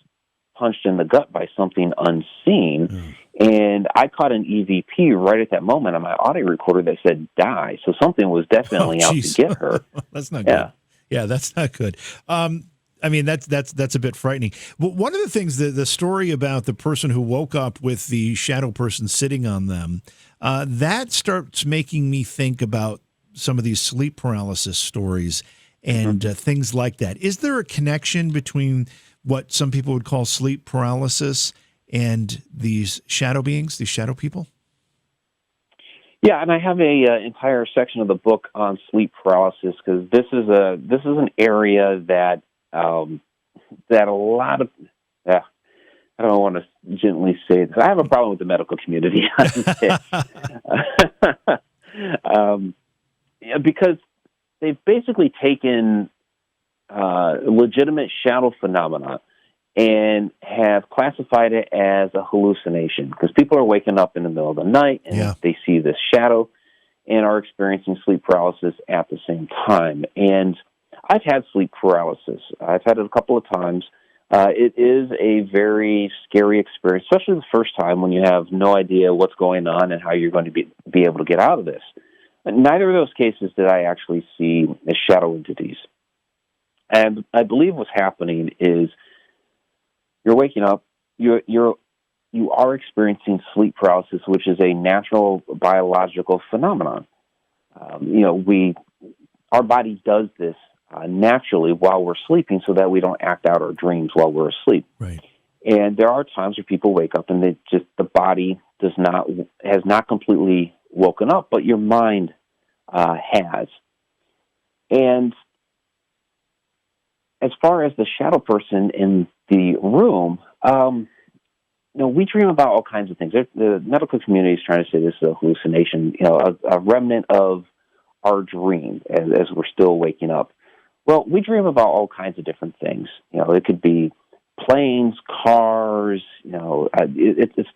punched in the gut by something unseen. And I caught an EVP right at that moment on my audio recorder that said die. So something was definitely out to get her. That's not good. Yeah, that's not good. I mean, that's a bit frightening. Well, one of the things, the story about the person who woke up with the shadow person sitting on them, that starts making me think about some of these sleep paralysis stories and things like that. Is there a connection between what some people would call sleep paralysis and these shadow beings, these shadow people? Yeah, and I have a entire section of the book on sleep paralysis, because this is an area that a lot of I don't want to gently say this. I have a problem with the medical community because they've basically taken legitimate shadow phenomena and have classified it as a hallucination, because people are waking up in the middle of the night and they see this shadow and are experiencing sleep paralysis at the same time. And I've had sleep paralysis. I've had it a couple of times. It is a very scary experience, especially the first time when you have no idea what's going on and how you're going to be able to get out of this. But neither of those cases did I actually see as shadow entities. And I believe what's happening is you're waking up, you are experiencing sleep paralysis, which is a natural biological phenomenon. Our body does this naturally while we're sleeping, so that we don't act out our dreams while we're asleep. Right. And there are times where people wake up and the body has not completely woken up, but your mind has. And as far as the shadow person in the room, we dream about all kinds of things. The medical community is trying to say this is a hallucination, a remnant of our dream as we're still waking up. Well, we dream about all kinds of different things. It could be planes, cars. It's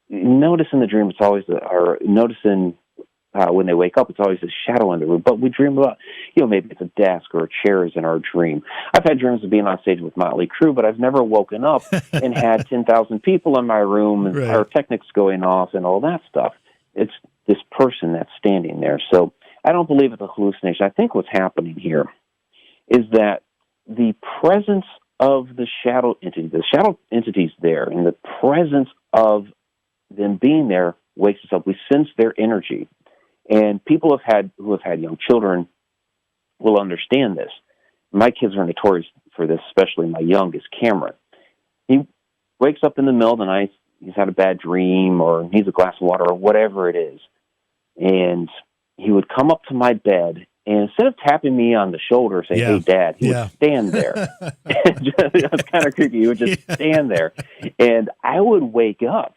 notice in the dream. It's always when they wake up, it's always a shadow in the room. But we dream about, maybe it's a desk or a chair is in our dream. I've had dreams of being on stage with Motley Crue, but I've never woken up and had 10,000 people in my room and pyrotechnics going off and all that stuff. It's this person that's standing there. So I don't believe it's a hallucination. I think what's happening here is that the presence of the shadow entity's there, and the presence of them being there wakes us up. We sense their energy. And people who have had young children will understand this. My kids are notorious for this, especially my youngest, Cameron. He wakes up in the middle of the night, he's had a bad dream or needs a glass of water or whatever it is. And he would come up to my bed, and instead of tapping me on the shoulder saying, hey, Dad, he would stand there. It was kind of creepy. He would just stand there. And I would wake up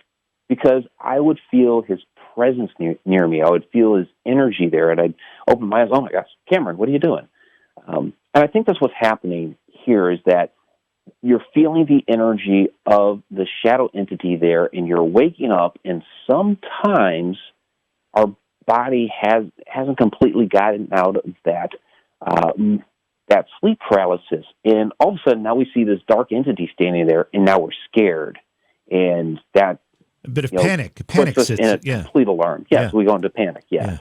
because I would feel his presence near me. I would feel his energy there, and I'd open my eyes. Oh, my gosh, Cameron, what are you doing? And I think that's what's happening here, is that you're feeling the energy of the shadow entity there, and you're waking up, and sometimes our body hasn't completely gotten out of that sleep paralysis, and all of a sudden now we see this dark entity standing there, and now we're scared, and that a bit of panic puts us in a complete alarm. Yes, we go into panic. Yes. Yeah.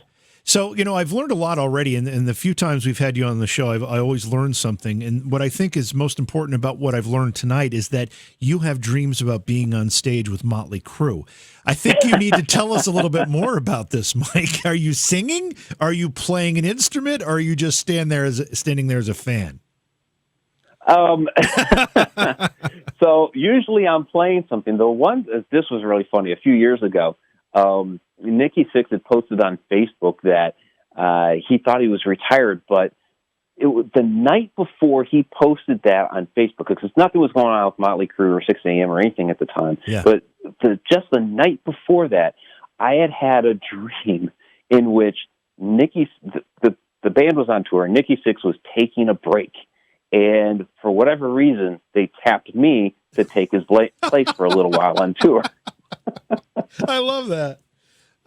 So, I've learned a lot already, and the few times we've had you on the show, I always learned something. And what I think is most important about what I've learned tonight is that you have dreams about being on stage with Motley Crue. I think you need to tell us a little bit more about this, Mike. Are you singing? Are you playing an instrument? Or are you just standing there as a fan? So usually I'm playing something. This was really funny. A few years ago, Nikki Sixx had posted on Facebook that he thought he was retired, but it was the night before he posted that on Facebook, because nothing was going on with Motley Crue or 6 a.m. or anything at the time. Yeah. But just the night before that, I had a dream in which the band was on tour. Nikki Sixx was taking a break. And for whatever reason, they tapped me to take his place for a little while on tour. I love that.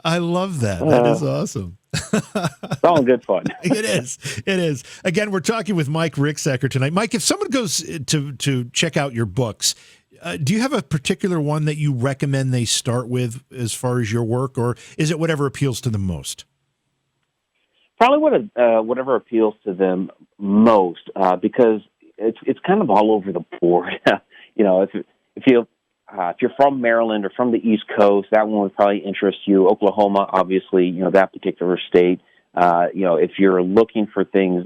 That is awesome. It's all good fun. It is. Again, we're talking with Mike Ricksecker tonight. Mike, if someone goes to check out your books, do you have a particular one that you recommend they start with as far as your work, or is it whatever appeals to them most? Probably whatever appeals to them most, because it's kind of all over the board. If you're from Maryland or from the East Coast, that one would probably interest you. Oklahoma, obviously, that particular state. If you're looking for things,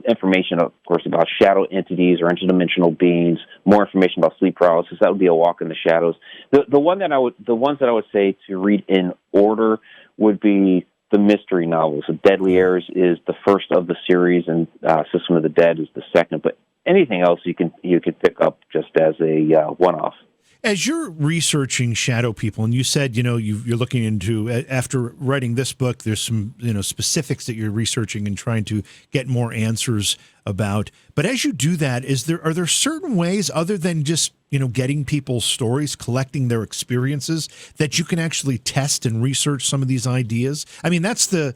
information, of course, about shadow entities or interdimensional beings, more information about sleep paralysis, that would be A Walk in the Shadows. The ones that I would say to read in order would be the mystery novels. So Deadly Airs is the first of the series, and System of the Dead is the second. But anything else you could pick up just as a one-off. As you're researching shadow people, and you said, you're looking into, after writing this book, there's some, specifics that you're researching and trying to get more answers about. But as you do that, are there certain ways other than just, getting people's stories, collecting their experiences, that you can actually test and research some of these ideas? I mean, that's the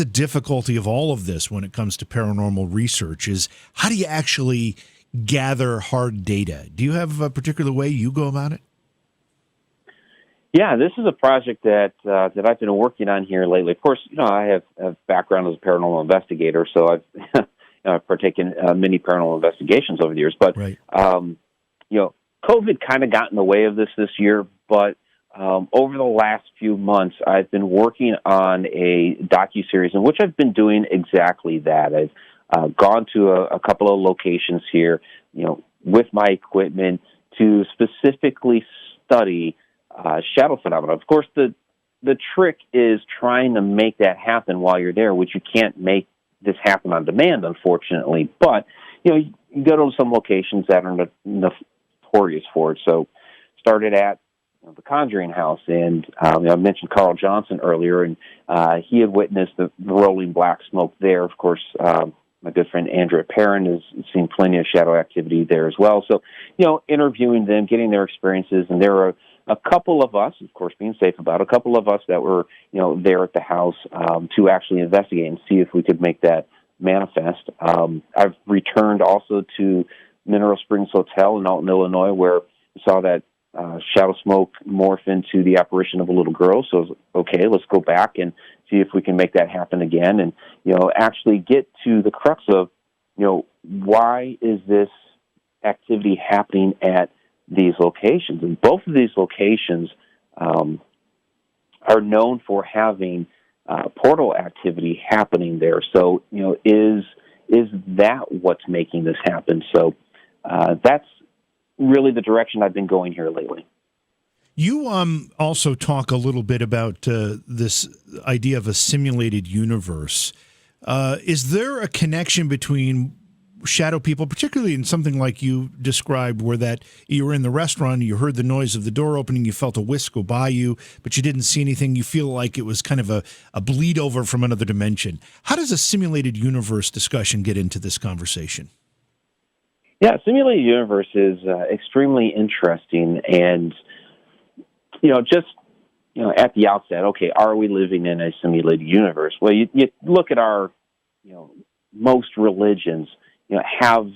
difficulty of all of this when it comes to paranormal research, is how do you actually gather hard data? Do you have a particular way you go about it? Yeah, this is a project that I've been working on here lately. Of course, I have background as a paranormal investigator, so I've partaken in many paranormal investigations over the years. But right. COVID kind of got in the way of this year. But over the last few months, I've been working on a docuseries in which I've been doing exactly that. I've gone to a couple of locations here, with my equipment to specifically study shadow phenomena. Of course, the trick is trying to make that happen while you're there, which you can't make this happen on demand, unfortunately. But, you go to some locations that are notorious for it. So started at the Conjuring House, and I mentioned Carl Johnson earlier, and he had witnessed the rolling black smoke there. Of course, my good friend Andrea Perrin has seen plenty of shadow activity there as well. So, interviewing them, getting their experiences, and there are a couple of us, of course, being safe about, a couple of us that were, there at the house to actually investigate and see if we could make that manifest. I've returned also to Mineral Springs Hotel in Alton, Illinois, where we saw that shadow smoke morph into the apparition of a little girl. So, I was, okay, let's go back and see if we can make that happen again, and actually get to the crux of why is this activity happening at these locations. And both of these locations are known for having portal activity happening there. So is that what's making this happen? So that's really the direction I've been going here lately. You also talk a little bit about this idea of a simulated universe. Is there a connection between shadow people, particularly in something like you described, where that you were in the restaurant, you heard the noise of the door opening, you felt a whisk go by you, but you didn't see anything. You feel like it was kind of a bleed over from another dimension. How does a simulated universe discussion get into this conversation? Yeah, simulated universe is extremely interesting, and at the outset, okay, are we living in a simulated universe? Well, you look at our, most religions, have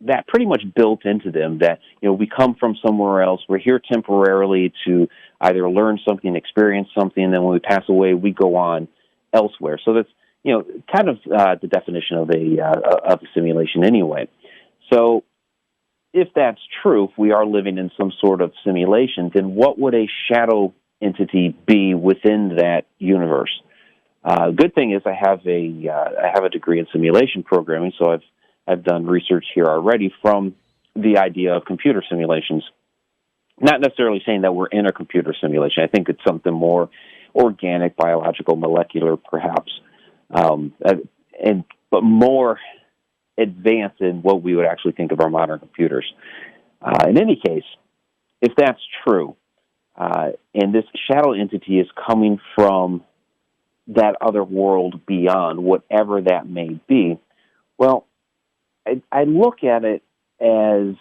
that pretty much built into them, that, we come from somewhere else. We're here temporarily to either learn something, experience something, and then when we pass away, we go on elsewhere. So that's kind of the definition of a simulation anyway. So if that's true, if we are living in some sort of simulation, then what would a shadow entity be within that universe? Good thing is I have a degree in simulation programming, so I've done research here already from the idea of computer simulations. Not necessarily saying that we're in a computer simulation. I think it's something more organic, biological, molecular, perhaps, but more advanced in what we would actually think of our modern computers. In any case, if that's true, and this shadow entity is coming from that other world beyond, whatever that may be, well, I look at it as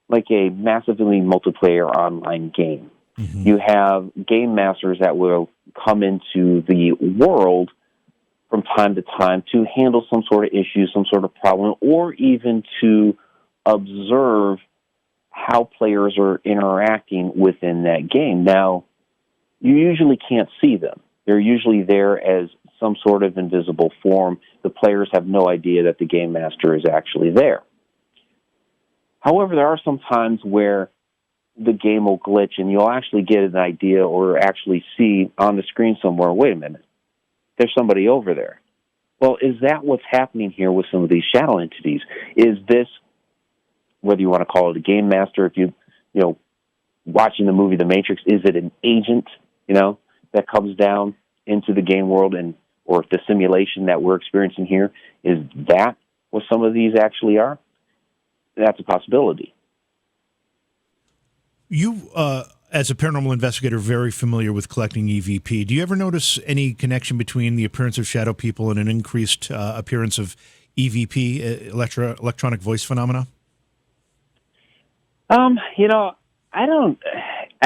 like a massively multiplayer online game. Mm-hmm. You have game masters that will come into the world from time to time to handle some sort of issue, some sort of problem, or even to observe how players are interacting within that game. Now, you usually can't see them. They're usually there as some sort of invisible form. The players have no idea that the game master is actually there. However, there are some times where the game will glitch and you'll actually get an idea or actually see on the screen somewhere, wait a minute, there's somebody over there. Well, is that what's happening here with some of these shadow entities? Is this, whether you want to call it a game master, if you watching the movie The Matrix, is it an agent, that comes down into the game world, or the simulation that we're experiencing here, is that what some of these actually are? That's a possibility. You, as a paranormal investigator, very familiar with collecting EVP. Do you ever notice any connection between the appearance of shadow people and an increased appearance of EVP, electronic voice phenomena?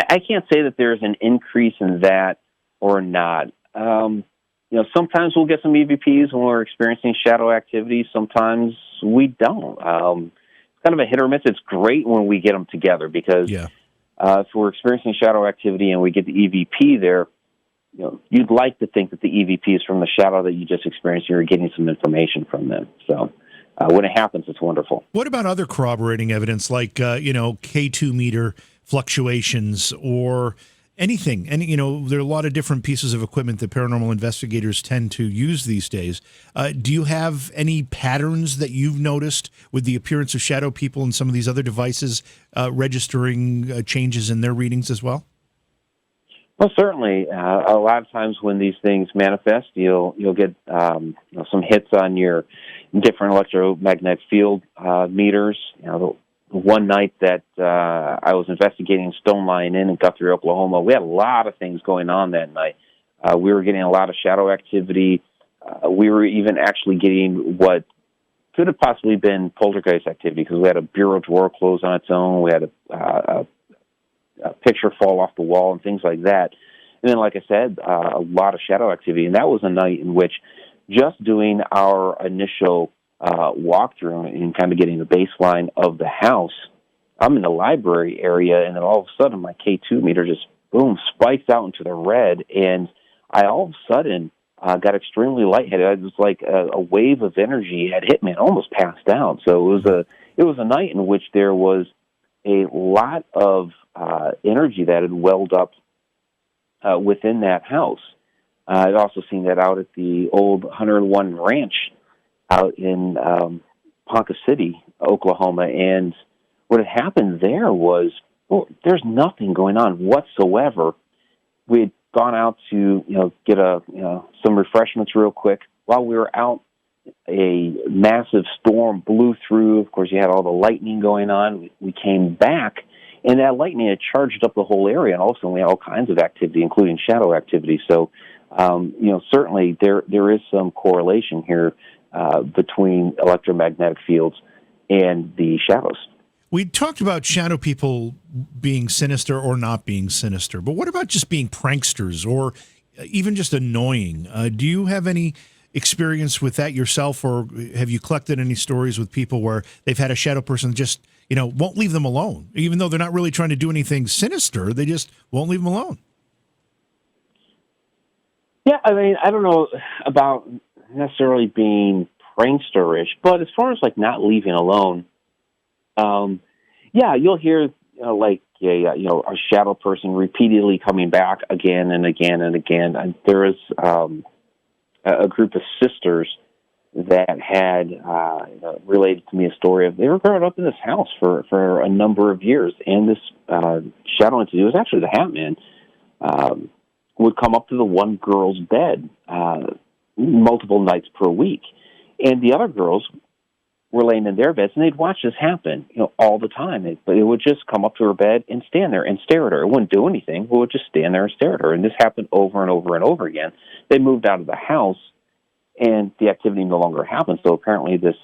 I can't say that there's an increase in that or not. Sometimes we'll get some EVPs when we're experiencing shadow activity. Sometimes we don't. It's kind of a hit or miss. It's great when we get them together because if we're experiencing shadow activity and we get the EVP there, you'd like to think that the EVP is from the shadow that you just experienced. You're getting some information from them. So when it happens, it's wonderful. What about other corroborating evidence like, K2 meter fluctuations or anything? And, there are a lot of different pieces of equipment that paranormal investigators tend to use these days. Do you have any patterns that you've noticed with the appearance of shadow people and some of these other devices registering changes in their readings as well? Well, certainly. A lot of times when these things manifest, you'll get some hits on your different electromagnetic field meters. One night that I was investigating Stone Line Inn in Guthrie, Oklahoma, we had a lot of things going on that night. We were getting a lot of shadow activity. We were even actually getting what could have possibly been poltergeist activity because we had a bureau drawer close on its own. We had a picture fall off the wall and things like that. And then, like I said, a lot of shadow activity. And that was a night in which just doing our initial walkthrough and kind of getting the baseline of the house, I'm in the library area, and then all of a sudden my K2 meter just, boom, spikes out into the red, and I all of a sudden got extremely lightheaded. It was like a wave of energy had hit me and almost passed out. So it was a night in which there was a lot of energy that had welled up within that house. I'd also seen that out at the old 101 Ranch out in Ponca City, Oklahoma, and what had happened there was, there's nothing going on whatsoever. We had gone out to, get some refreshments real quick. While we were out, a massive storm blew through. Of course, you had all the lightning going on. We came back, and that lightning had charged up the whole area, and also we had all kinds of activity, including shadow activity. So, certainly there is some correlation here between electromagnetic fields and the shadows. We talked about shadow people being sinister or not being sinister, but what about just being pranksters or even just annoying? Do you have any experience with that yourself, or have you collected any stories with people where they've had a shadow person just, won't leave them alone, even though they're not really trying to do anything sinister? They just won't leave them alone. Yeah, I mean, I don't know about necessarily being pranksterish, but as far as like not leaving alone, yeah, you'll hear like a shadow person repeatedly coming back again and again and again. And there is a group of sisters that had related to me a story of they were growing up in this house for a number of years, and this shadow entity, it was actually the Hat Man, would come up to the one girl's bed multiple nights per week, and the other girls were laying in their beds, and they'd watch this happen, all the time. But it would just come up to her bed and stand there and stare at her. It wouldn't do anything. It would just stand there and stare at her, and this happened over and over and over again. They moved out of the house, and the activity no longer happened. So apparently this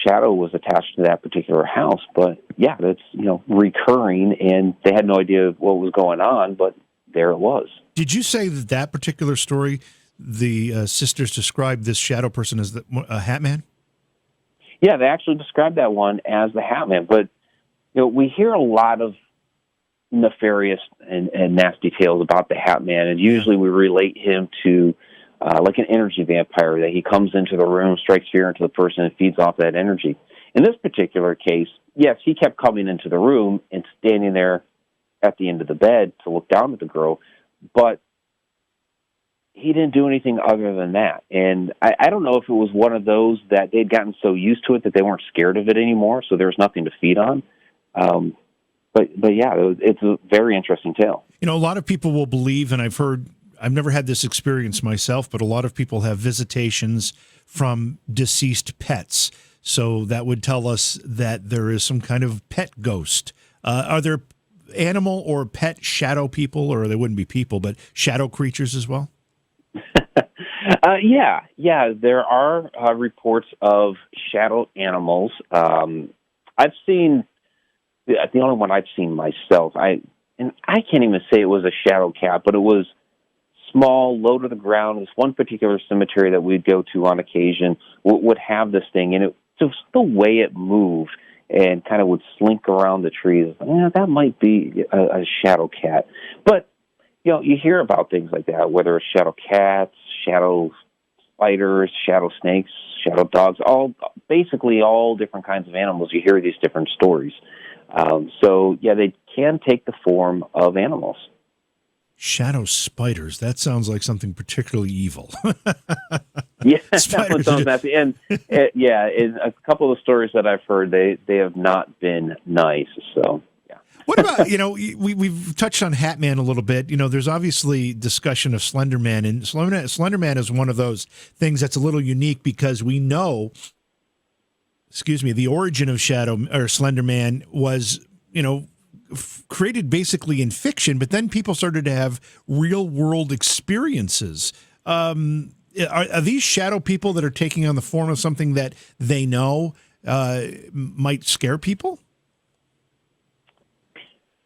shadow was attached to that particular house. But yeah, that's recurring, and they had no idea what was going on, but there it was. Did you say that particular story, the sisters described this shadow person as a Hat Man? Yeah, they actually described that one as the Hat Man. But we hear a lot of nefarious and nasty tales about the Hat Man, and usually we relate him to like an energy vampire, that he comes into the room, strikes fear into the person, and feeds off that energy. In this particular case, yes, he kept coming into the room and standing there at the end of the bed to look down at the girl, but he didn't do anything other than that. And I don't know if it was one of those that they'd gotten so used to it that they weren't scared of it anymore, so there was nothing to feed on. But yeah, it's a very interesting tale. A lot of people will believe, and I've never had this experience myself, but a lot of people have visitations from deceased pets. So that would tell us that there is some kind of pet ghost. Are there animal or pet shadow people, or they wouldn't be people, but shadow creatures as well? Yeah. There are reports of shadow animals. I've seen the only one I've seen myself. I can't even say it was a shadow cat, but it was small, low to the ground. This one particular cemetery that we'd go to on occasion would have this thing, and it just the way it moved and kind of would slink around the trees. That might be a shadow cat, but you hear about things like that, whether it's shadow cats, shadow spiders, shadow snakes, shadow dogs, basically all different kinds of animals. You hear these different stories. So, yeah, they can take the form of animals. Shadow spiders. That sounds like something particularly evil. Yeah, that one sounds nasty. And, in a couple of stories that I've heard, they have not been nice, so... What about, we've touched on Hat Man a little bit. There's obviously discussion of Slender Man, and Slender Man is one of those things that's a little unique because we know, the origin of Slender Man was, created basically in fiction, but then people started to have real world experiences. Are these shadow people that are taking on the form of something that they know might scare people?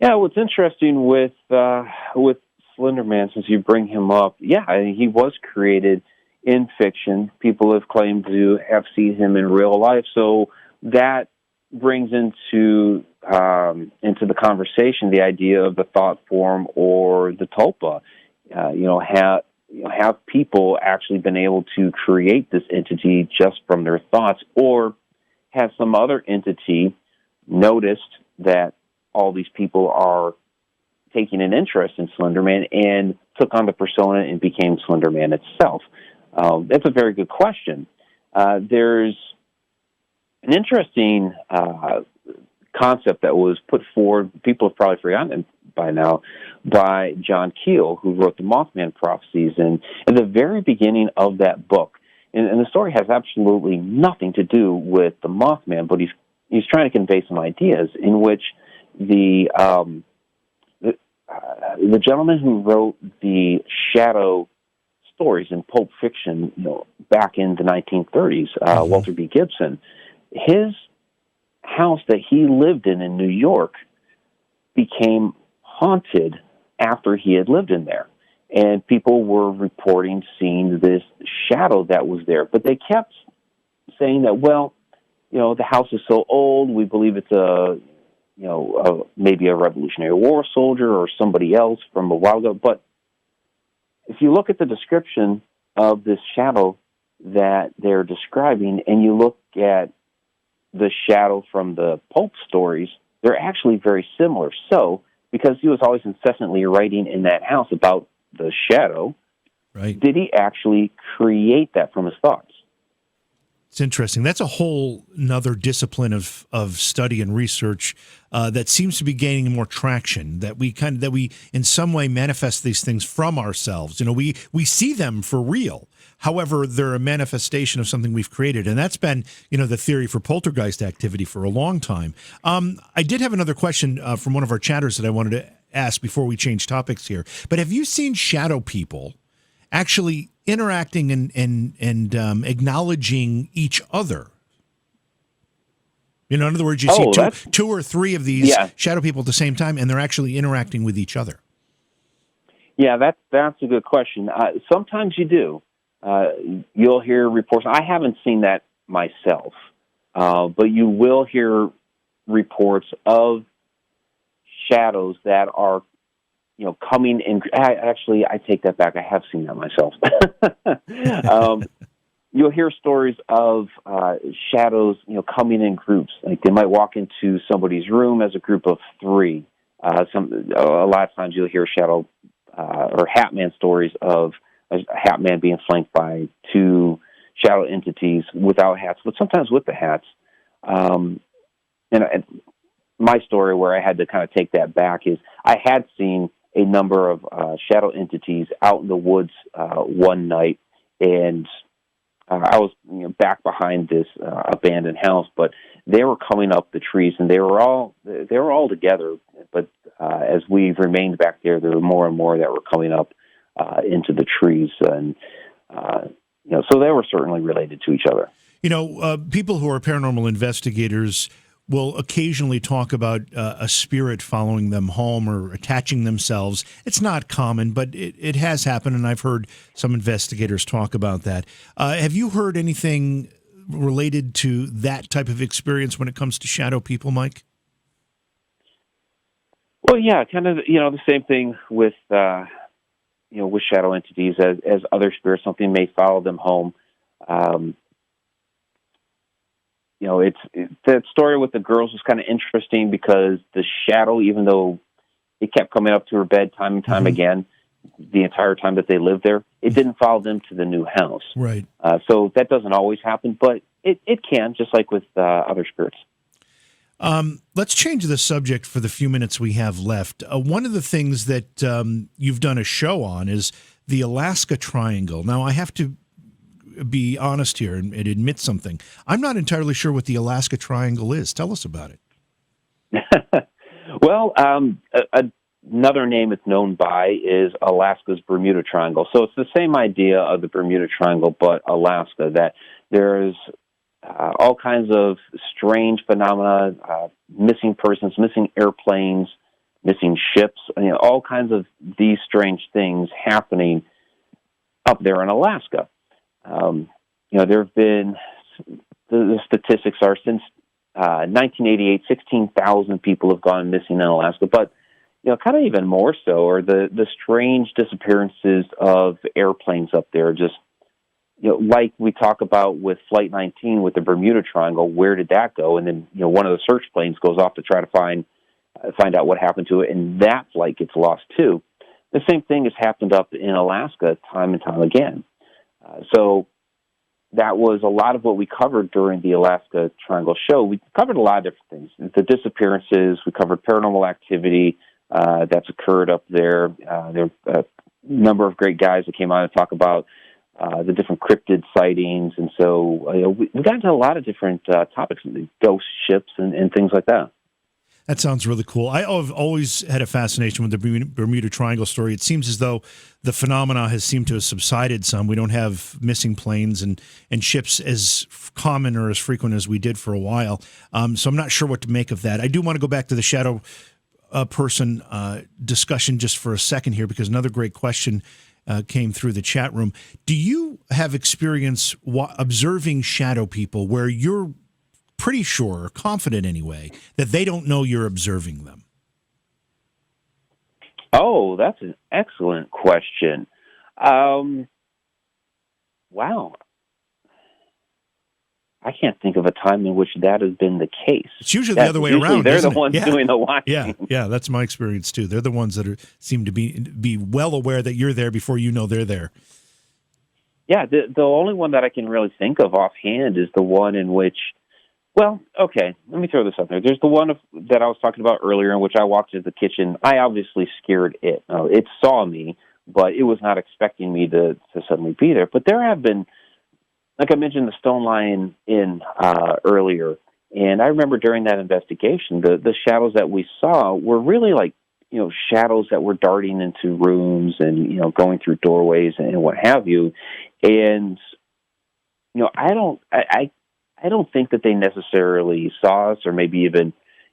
Yeah, what's interesting with Slender Man, since you bring him up, he was created in fiction. People have claimed to have seen him in real life, so that brings into the conversation the idea of the thought form or the tulpa. Have people actually been able to create this entity just from their thoughts, or has some other entity noticed that all these people are taking an interest in Slender Man and took on the persona and became Slender Man itself? That's a very good question. There's an interesting concept that was put forward, people have probably forgotten by now, by John Keel, who wrote the Mothman Prophecies. And at the very beginning of that book, and the story has absolutely nothing to do with the Mothman, but he's trying to convey some ideas in which the gentleman who wrote the shadow stories in Pulp Fiction, back in the 1930s, Walter B. Gibson, his house that he lived in New York became haunted after he had lived in there. And people were reporting seeing this shadow that was there. But they kept saying that, the house is so old, we believe it's maybe a Revolutionary War soldier or somebody else from a while ago. But if you look at the description of this shadow that they're describing, and you look at the shadow from the pulp stories, they're actually very similar. So, because he was always incessantly writing in that house about the shadow, right, did he actually create that from his thoughts? It's interesting. That's a whole another discipline of study and research that seems to be gaining more traction. That we in some way manifest these things from ourselves. We see them for real. However, they're a manifestation of something we've created, and that's been the theory for poltergeist activity for a long time. I did have another question from one of our chatters that I wanted to ask before we change topics here. But have you seen shadow people actually interacting and acknowledging each other? In other words, you see two or three of these shadow people at the same time, and they're actually interacting with each other. Yeah, that's a good question. Sometimes you do. You'll hear reports. I haven't seen that myself, but you will hear reports of shadows that are coming in. Actually, I take that back. I have seen that myself. You'll hear stories of shadows, coming in groups. Like they might walk into somebody's room as a group of three. A lot of times you'll hear shadow or hat man stories of a hat man being flanked by two shadow entities without hats, but sometimes with the hats. And my story where I had to kind of take that back is I had seen a number of shadow entities out in the woods one night, and I was back behind this abandoned house, but they were coming up the trees, and they were all together. But as we remained back there were more and more that were coming up into the trees, and so they were certainly related to each other. People who are paranormal investigators will occasionally talk about a spirit following them home or attaching themselves. It's not common, but it has happened, and I've heard some investigators talk about that. Have you heard anything related to that type of experience when it comes to shadow people, Mike? Well, yeah, kind of, the same thing with, with shadow entities as other spirits. Something may follow them home. It's that story with the girls was kind of interesting because the shadow, even though it kept coming up to her bed time and time again, the entire time that they lived there, it didn't follow them to the new house. Right. So that doesn't always happen, but it can, just like with other spirits. Let's change the subject for the few minutes we have left. One of the things that you've done a show on is the Alaska Triangle. Now, I have to be honest here and admit something. I'm not entirely sure what the Alaska Triangle is. Tell us about it. Well, another name it's known by is Alaska's Bermuda Triangle. So it's the same idea of the Bermuda Triangle, but Alaska, that there's all kinds of strange phenomena, missing persons, missing airplanes, missing ships, all kinds of these strange things happening up there in Alaska. There have been, the statistics are since 1988, 16,000 people have gone missing in Alaska, but kind of even more so are the strange disappearances of airplanes up there. Just like we talk about with Flight 19 with the Bermuda Triangle, where did that go? And then one of the search planes goes off to try to find out what happened to it, and that flight gets lost too. The same thing has happened up in Alaska time and time again. So that was a lot of what we covered during the Alaska Triangle show. We covered a lot of different things. The disappearances, we covered paranormal activity that's occurred up there. There are a number of great guys that came on to talk about the different cryptid sightings. And so we got into a lot of different topics, ghost ships and things like that. That sounds really cool. I've always had a fascination with the Bermuda Triangle story. It seems as though the phenomena has seemed to have subsided some. We don't have missing planes and ships as common or as frequent as we did for a while. So I'm not sure what to make of that. I do want to go back to the shadow person discussion just for a second here, because another great question came through the chat room. Do you have experience observing shadow people where you're pretty sure, or confident anyway, that they don't know you're observing them? Oh, that's an excellent question. Wow. I can't think of a time in which that has been the case. It's usually the other way around. They're the isn't it? ones doing the watching. Yeah, that's my experience too. They're the ones that seem to be well aware that you're there before you know they're there. Yeah, the only one that I can really think of offhand is the one in which, well, okay, let me throw this out there. There's the one that I was talking about earlier in which I walked into the kitchen. I obviously scared it. It saw me, but it was not expecting me to suddenly be there. But there have been, like I mentioned, the Stone Lion Inn earlier, and I remember during that investigation, the shadows that we saw were really like, shadows that were darting into rooms and, going through doorways and what have you. And, I don't think that they necessarily saw us, or maybe even,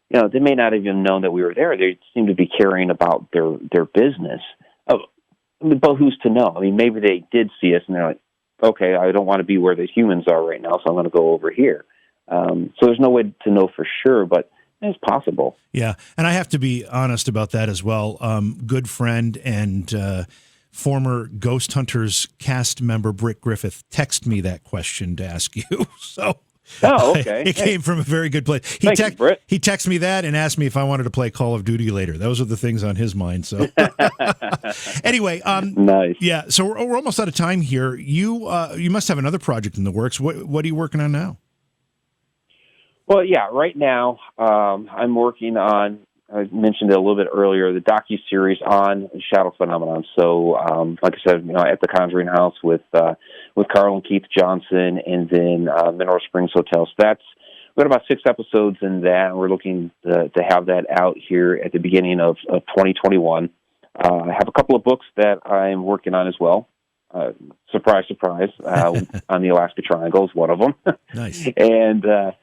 they may not have even known that we were there. They seem to be caring about their business. But who's to know? I mean, maybe they did see us and they're like, okay, I don't want to be where the humans are right now, so I'm going to go over here. So there's no way to know for sure, but it's possible. Yeah, and I have to be honest about that as well. Good friend and former Ghost Hunters cast member Britt Griffith texted me that question to ask you. So, okay. It came from a very good place. Thank you, Britt. He texted me that and asked me if I wanted to play Call of Duty later. Those are the things on his mind. So, anyway, nice. Yeah. So we're almost out of time here. You must have another project in the works. What are you working on now? Well, yeah. Right now, I'm working on. I mentioned it a little bit earlier, the docuseries on shadow phenomenon. So, like I said, at the Conjuring House with Carl and Keith Johnson, and then Mineral Springs Hotel. So we've got about 6 episodes in that, and we're looking to have that out here at the beginning of 2021. I have a couple of books that I'm working on as well. Surprise, surprise, on the Alaska Triangle is one of them. Nice. And the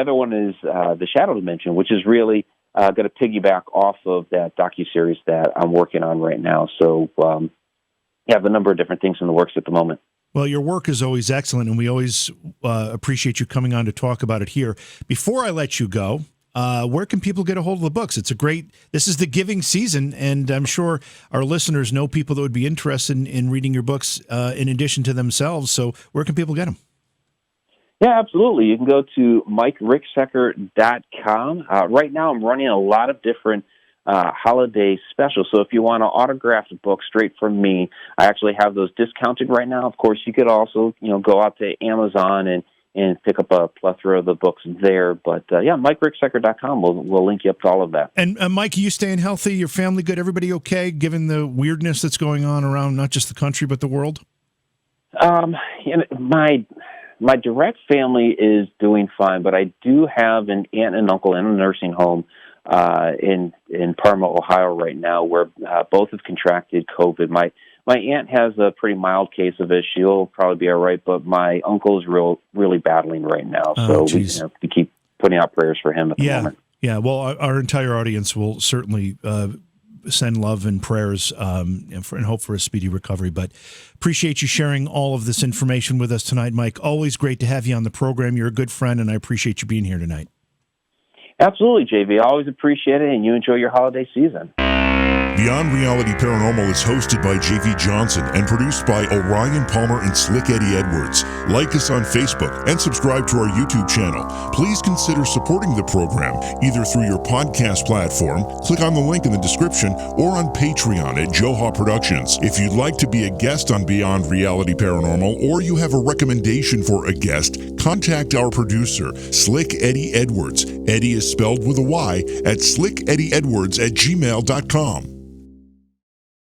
other one is The Shadow Dimension, which is really going to piggyback off of that docuseries that I'm working on right now. So I have a number of different things in the works at the moment. Well, your work is always excellent, and we always appreciate you coming on to talk about it here. Before I let you go, where can people get a hold of the books? This is the giving season, and I'm sure our listeners know people that would be interested in reading your books in addition to themselves. So where can people get them? Yeah, absolutely. You can go to MikeRicksecker.com. Right now I'm running a lot of different holiday specials. So if you want an autographed book straight from me, I actually have those discounted right now. Of course, you could also, go out to Amazon and pick up a plethora of the books there. But MikeRicksecker.com will link you up to all of that. And Mike, are you staying healthy? Your family good? Everybody okay, given the weirdness that's going on around not just the country, but the world? My direct family is doing fine, but I do have an aunt and uncle in a nursing home in Parma, Ohio right now, where both have contracted COVID. My aunt has a pretty mild case of it. She'll probably be all right, but my uncle is really battling right now. So we keep putting out prayers for him at the moment. Yeah, well, our entire audience will certainly send love and prayers and hope for a speedy recovery. But appreciate you sharing all of this information with us tonight, Mike. Always great to have you on the program. You're a good friend, and I appreciate you being here tonight. Absolutely, JV. I always appreciate it, and you enjoy your holiday season. Beyond Reality Paranormal is hosted by J.V. Johnson and produced by Orion Palmer and Slick Eddie Edwards. Like us on Facebook and subscribe to our YouTube channel. Please consider supporting the program either through your podcast platform, click on the link in the description, or on Patreon at Joha Productions. If you'd like to be a guest on Beyond Reality Paranormal, or you have a recommendation for a guest, contact our producer, Slick Eddie Edwards. Eddie is spelled with a Y at slickeddieedwards@gmail.com.